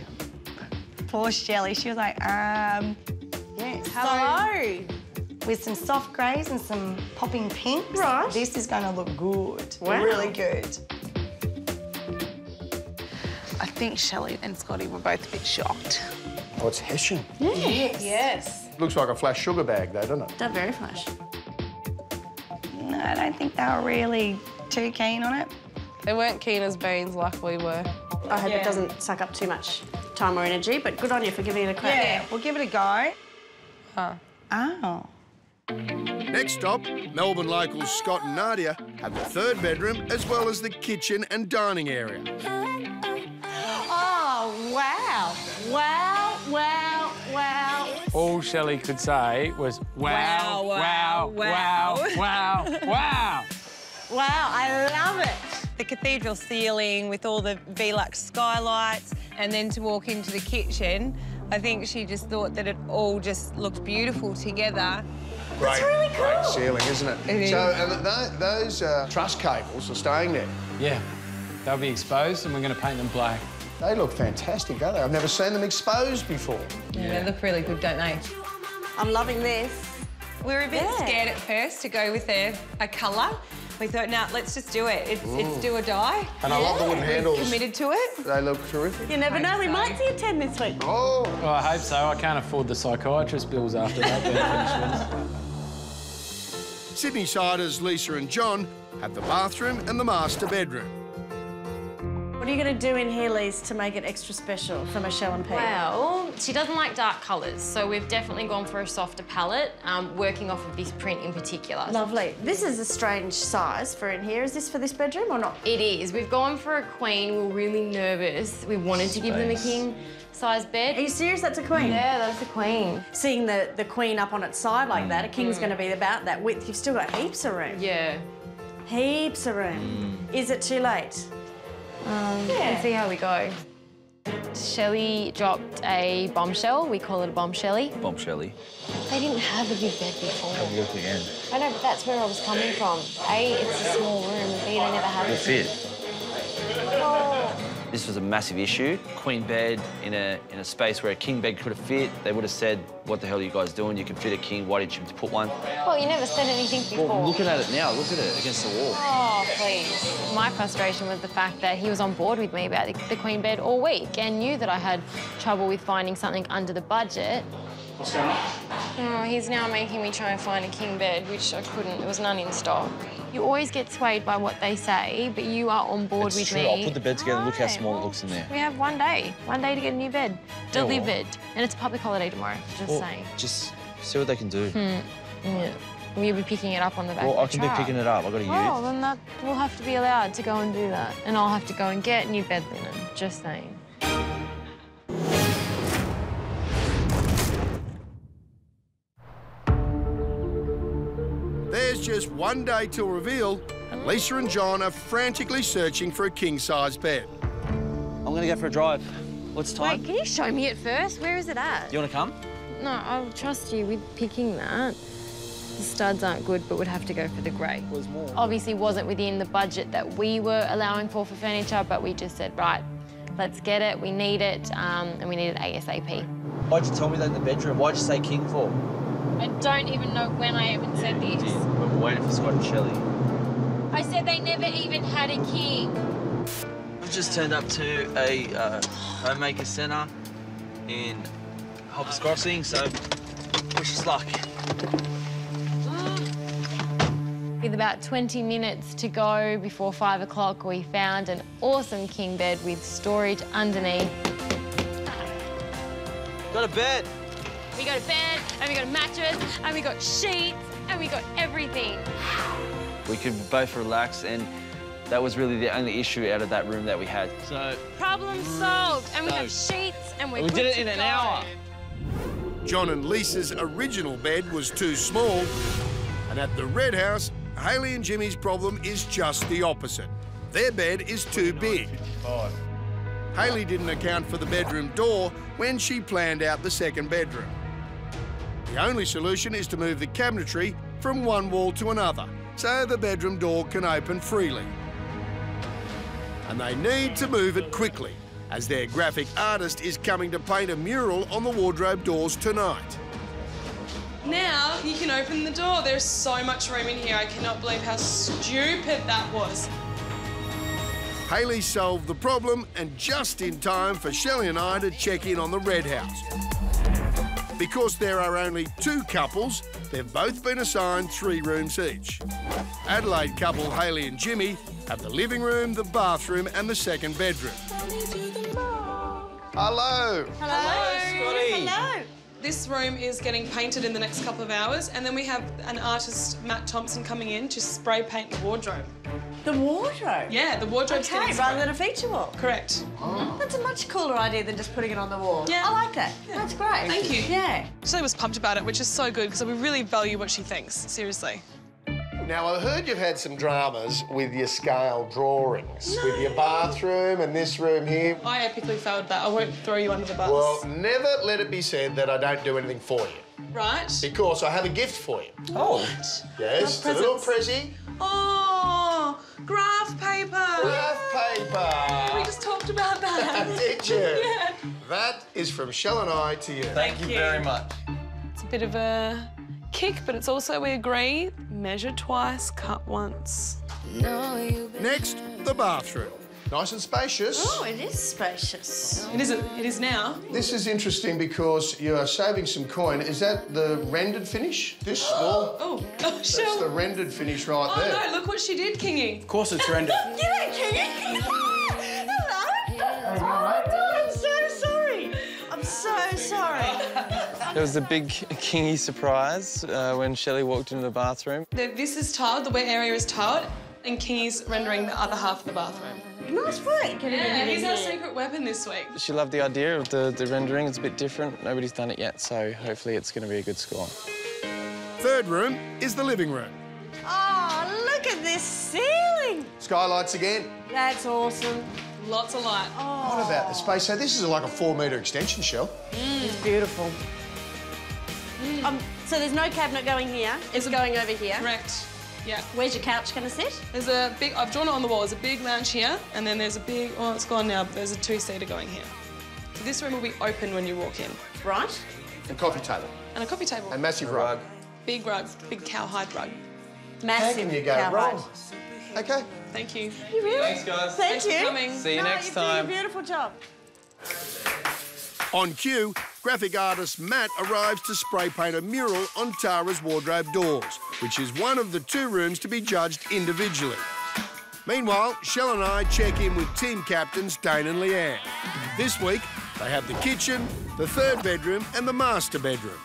Poor Shelley, she was like, Yes. Hello. With some soft greys and some popping pinks. Right. This is going to look good. Wow. Really good. I think Shelley and Scotty were both a bit shocked. Oh, it's Hessian. Yes. Yes. Looks like a flash sugar bag, though, doesn't it? They're very flash. No, I don't think they were really too keen on it. They weren't keen as beans like we were. I hope it doesn't suck up too much time or energy, but good on you for giving it a crack. Yeah, we'll give it a go. Huh. Oh. Next stop, Melbourne locals Scott and Nadia have the third bedroom as well as the kitchen and dining area. Oh, wow. Wow, wow, wow. All Shelley could say was, wow, wow, wow, wow, wow. Wow, I love it. The cathedral ceiling with all the Velux skylights, and then to walk into the kitchen, I think she just thought that it all just looked beautiful together. Great, really cool. Great ceiling, isn't it? It so is. those truss cables are staying there. Yeah, they'll be exposed and we're going to paint them black. They look fantastic, don't they? I've never seen them exposed before. Yeah, they look really good, don't they? I'm loving this. We were a bit scared at first to go with a colour. We thought, no, let's just do it. It's do or die. And I love the wooden handles. We're committed to it. They look terrific. You never know, we might see a 10 this week. Oh! Well, I hope so. I can't afford the psychiatrist bills after that being finished with. Sydney Siders, Lisa and John have the bathroom and the master bedroom. What are you going to do in here, Lise, to make it extra special for Michelle and Pete? Well, she doesn't like dark colours, so we've definitely gone for a softer palette, working off of this print in particular. Lovely. This is a strange size for in here. Is this for this bedroom or not? It is. We've gone for a queen. We were really nervous. We wanted to give them a king-size bed. Are you serious? That's a queen? Yeah, that's a queen. Seeing the queen up on its side like that, a king's going to be about that width. You've still got heaps of room. Yeah. Heaps of room. Is it too late? We'll see how we go. Shelley dropped a bombshell. We call it a bombshelly. Bombshelly. They didn't have a big bed before. Have a look again. I know, but that's where I was coming from. A, it's a small room, and B, they never had Good it. fit. This was a massive issue. Queen bed in a space where a king bed could have fit. They would have said, what the hell are you guys doing? You can fit a king, why didn't you put one? Well, you never said anything before. Well, looking at it now, look at it against the wall. Oh, please. My frustration was the fact that he was on board with me about the queen bed all week and knew that I had trouble with finding something under the budget. What's going on? Oh, he's now making me try and find a king bed, which I couldn't. There was none in stock. You always get swayed by what they say, but you are on board with true. me. I'll put the bed together and look how small it looks in there. We have one day to get a new bed, delivered. And it's a public holiday tomorrow, just saying. Just see what they can do. Yeah. Will you be picking it up on the back Well, of I the can truck? be picking it up. I've got a Well, ute. then that we'll have to be allowed to go and do that. And I'll have to go and get new bed linen, just saying. There's just one day till reveal, and Lisa and John are frantically searching for a king-size bed. I'm going to go for a drive. What's time? Wait, can you show me it first? Where is it at? Do you want to come? No, I'll trust you with picking that. The studs aren't good, but would have to go for the grey. Obviously wasn't within the budget that we were allowing for furniture, but we just said, right, let's get it, we need it, and we need it ASAP. Why'd you tell me that in the bedroom? Why'd you say king for? I don't even know when I even said this. We're waiting for Scott and Shelley. I said they never even had a king. We've just turned up to a homemaker centre in Hoppers Crossing, so wish us luck. With about 20 minutes to go before 5 o'clock, we found an awesome king bed with storage underneath. Got a bed. We got a bed, and we got a mattress, and we got sheets, and we got everything. We could both relax, and that was really the only issue out of that room that we had. So Problem solved, and we have sheets, and we're we good did it to in an go. hour. John and Lisa's original bed was too small, and at the Red House, Hayley and Jimmy's problem is just the opposite. Their bed is too big. Hayley didn't account for the bedroom door when she planned out the second bedroom. The only solution is to move the cabinetry from one wall to another, so the bedroom door can open freely. And they need to move it quickly, as their graphic artist is coming to paint a mural on the wardrobe doors tonight. Now you can open the door. There's so much room in here. I cannot believe how stupid that was. Hayley solved the problem, and just in time for Shelley and I to check in on the Red House. Because there are only 2 couples, they've both been assigned 3 rooms each. Adelaide couple Hayley and Jimmy have the living room, the bathroom and the second bedroom. Hello. Hello. Scotty. Hello. This room is getting painted in the next couple of hours, and then we have an artist, Matt Thompson, coming in to spray paint the wardrobe. The wardrobe? Yeah, the wardrobe's Okay, getting rather than a feature wall. Correct. That's a much cooler idea than just putting it on the wall. Yeah. I like that. That's great. Thank you. Yeah. Shelley was pumped about it, which is so good, because we really value what she thinks, seriously. Now, I heard you've had some dramas with your scale drawings, with your bathroom and this room here. I epically failed that. I won't throw you under the bus. Well, never let it be said that I don't do anything for you. Right. Because I have a gift for you. Oh. Yes, it's a little pressie. Oh, graph paper. Graph paper. We just talked about that. Did you? Yeah. That is from Shell and I to you. Thank you very much. It's a bit of a kick, but it's also, we agree, measure twice, cut once. Next, the bathroom. Nice and spacious. Oh, it is spacious. It isn't. It is now. This is interesting because you are saving some coin. Is that the rendered finish? This small? Oh, That's Shell. the rendered finish right Oh there. no, look what she did, Kingy. Of course it's rendered. G'day, Kingy. Hello. It was a big kingy surprise when Shelley walked into the bathroom. This is tiled, the wet area is tiled, and Kingy's rendering the other half of the bathroom. Nice work. Yeah, he's our secret weapon this week. She loved the idea of the rendering. It's a bit different. Nobody's done it yet, so hopefully it's going to be a good score. Third room is the living room. Oh, look at this ceiling. Skylights again. That's awesome. Lots of light. What about the space? So this is like a 4-metre extension, Shell. It's beautiful. So there's no cabinet going here. It's going over here. Correct. Yeah. Where's your couch going to sit? There's a big, I've drawn it on the wall, there's a big lounge here, and then there's a big, oh, it's gone now, but there's a 2-seater going here. So this room will be open when you walk in. Right. And coffee table. And a coffee table. And massive rug. Big rug, big cowhide rug. Massive. How can you go wrong? OK. Thank you. You really? Thanks, guys. Thank you. For coming. See you next time. You're doing a beautiful job. On cue, graphic artist Matt arrives to spray paint a mural on Tara's wardrobe doors, which is one of the 2 rooms to be judged individually. Meanwhile, Shell and I check in with team captains Dane and Leanne. This week, they have the kitchen, the 3rd bedroom and the master bedroom.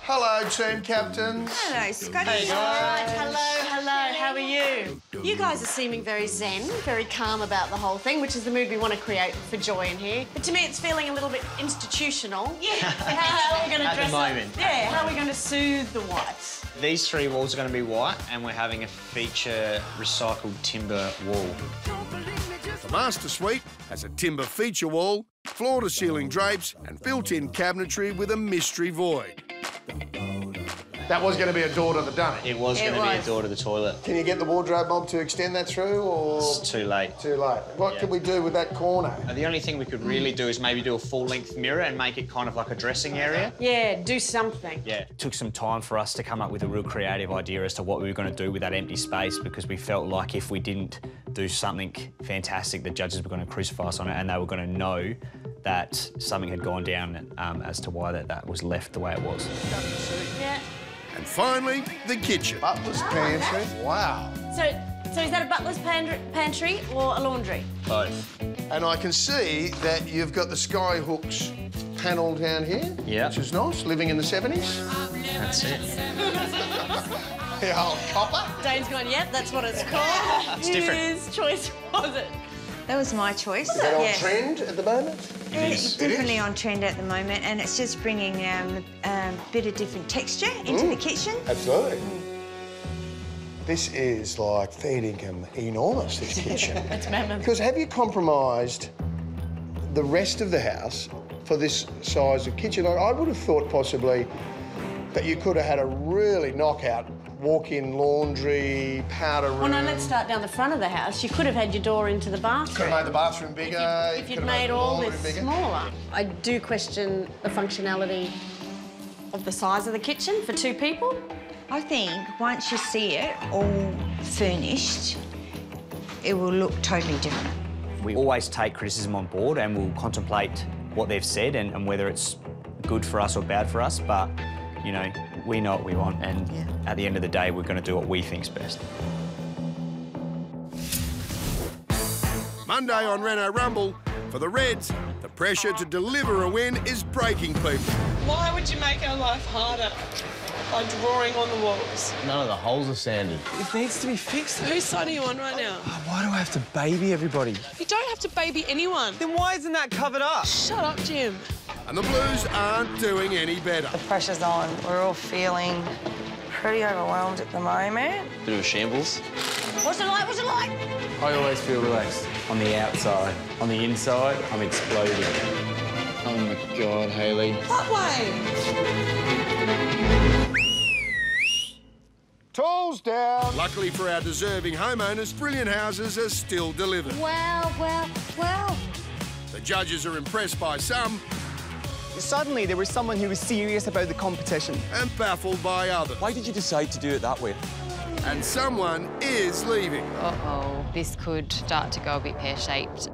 Hello, team captains. Hello, Scotty. Hey, guys. All right, hello. How are you? You guys are seeming very zen, very calm about the whole thing, which is the mood we want to create for Joy in here. But to me, it's feeling a little bit institutional. Yeah. How are we going to dress At the moment. up? Yeah, how are we going to soothe the whites? These 3 walls are going to be white, and we're having a feature recycled timber wall. The master suite has a timber feature wall, floor-to-ceiling drapes and built-in cabinetry with a mystery void. That was going to be a door to the dunny. It was going to be a door to the toilet. Can you get the wardrobe mob to extend that through, or...? It's too late. Too late. What can we do with that corner? The only thing we could really do is maybe do a full-length mirror and make it kind of like a dressing area. Yeah, do something. Yeah. It took some time for us to come up with a real creative idea as to what we were going to do with that empty space, because we felt like if we didn't do something fantastic, the judges were going to crucify us on it, and they were going to know that something had gone down as to why that was left the way it was. Yeah. And finally, the kitchen. Butler's pantry. Wow. So is that a butler's pantry or a laundry? Both. And I can see that you've got the sky hooks panel down here. Yeah. Which is nice, living in the 70s. That's it. The old copper. Dane's gone, yep, that's what it's called. It's different. Whose choice was it? That was my choice. Is that on trend at the moment? It's definitely on trend at the moment, and it's just bringing a bit of different texture into the kitchen. Absolutely. This is like fair income enormous, this kitchen. It's mammoth. Because have you compromised the rest of the house for this size of kitchen? I would have thought possibly that you could have had a really knockout walk-in laundry, powder room. Well, no, let's start down the front of the house. You could have had your door into the bathroom. Could have made the bathroom bigger. If you'd made all this smaller. I do question the functionality of the size of the kitchen for 2 people. I think once you see it all furnished, it will look totally different. We always take criticism on board and we'll contemplate what they've said and whether it's good for us or bad for us, but, you know, we know what we want, and at the end of the day, we're going to do what we think's best. Monday on Reno Rumble, for the Reds, the pressure to deliver a win is breaking people. Why would you make our life harder by drawing on the walls? None of the holes are sanded. It needs to be fixed. Whose side are you on right now? Why do I have to baby everybody? You don't have to baby anyone. Then why isn't that covered up? Shut up, Jim. And the Blues aren't doing any better. The pressure's on. We're all feeling pretty overwhelmed at the moment. Bit of a shambles. What's it like? What's it like? I always feel relaxed on the outside. On the inside, I'm exploding. Oh my God, Hayley. What way? Tools down. Luckily for our deserving homeowners, brilliant houses are still delivered. Wow, wow, wow. The judges are impressed by some. Suddenly, there was someone who was serious about the competition. And baffled by others. Why did you decide to do it that way? And someone is leaving. Uh-oh, this could start to go a bit pear-shaped.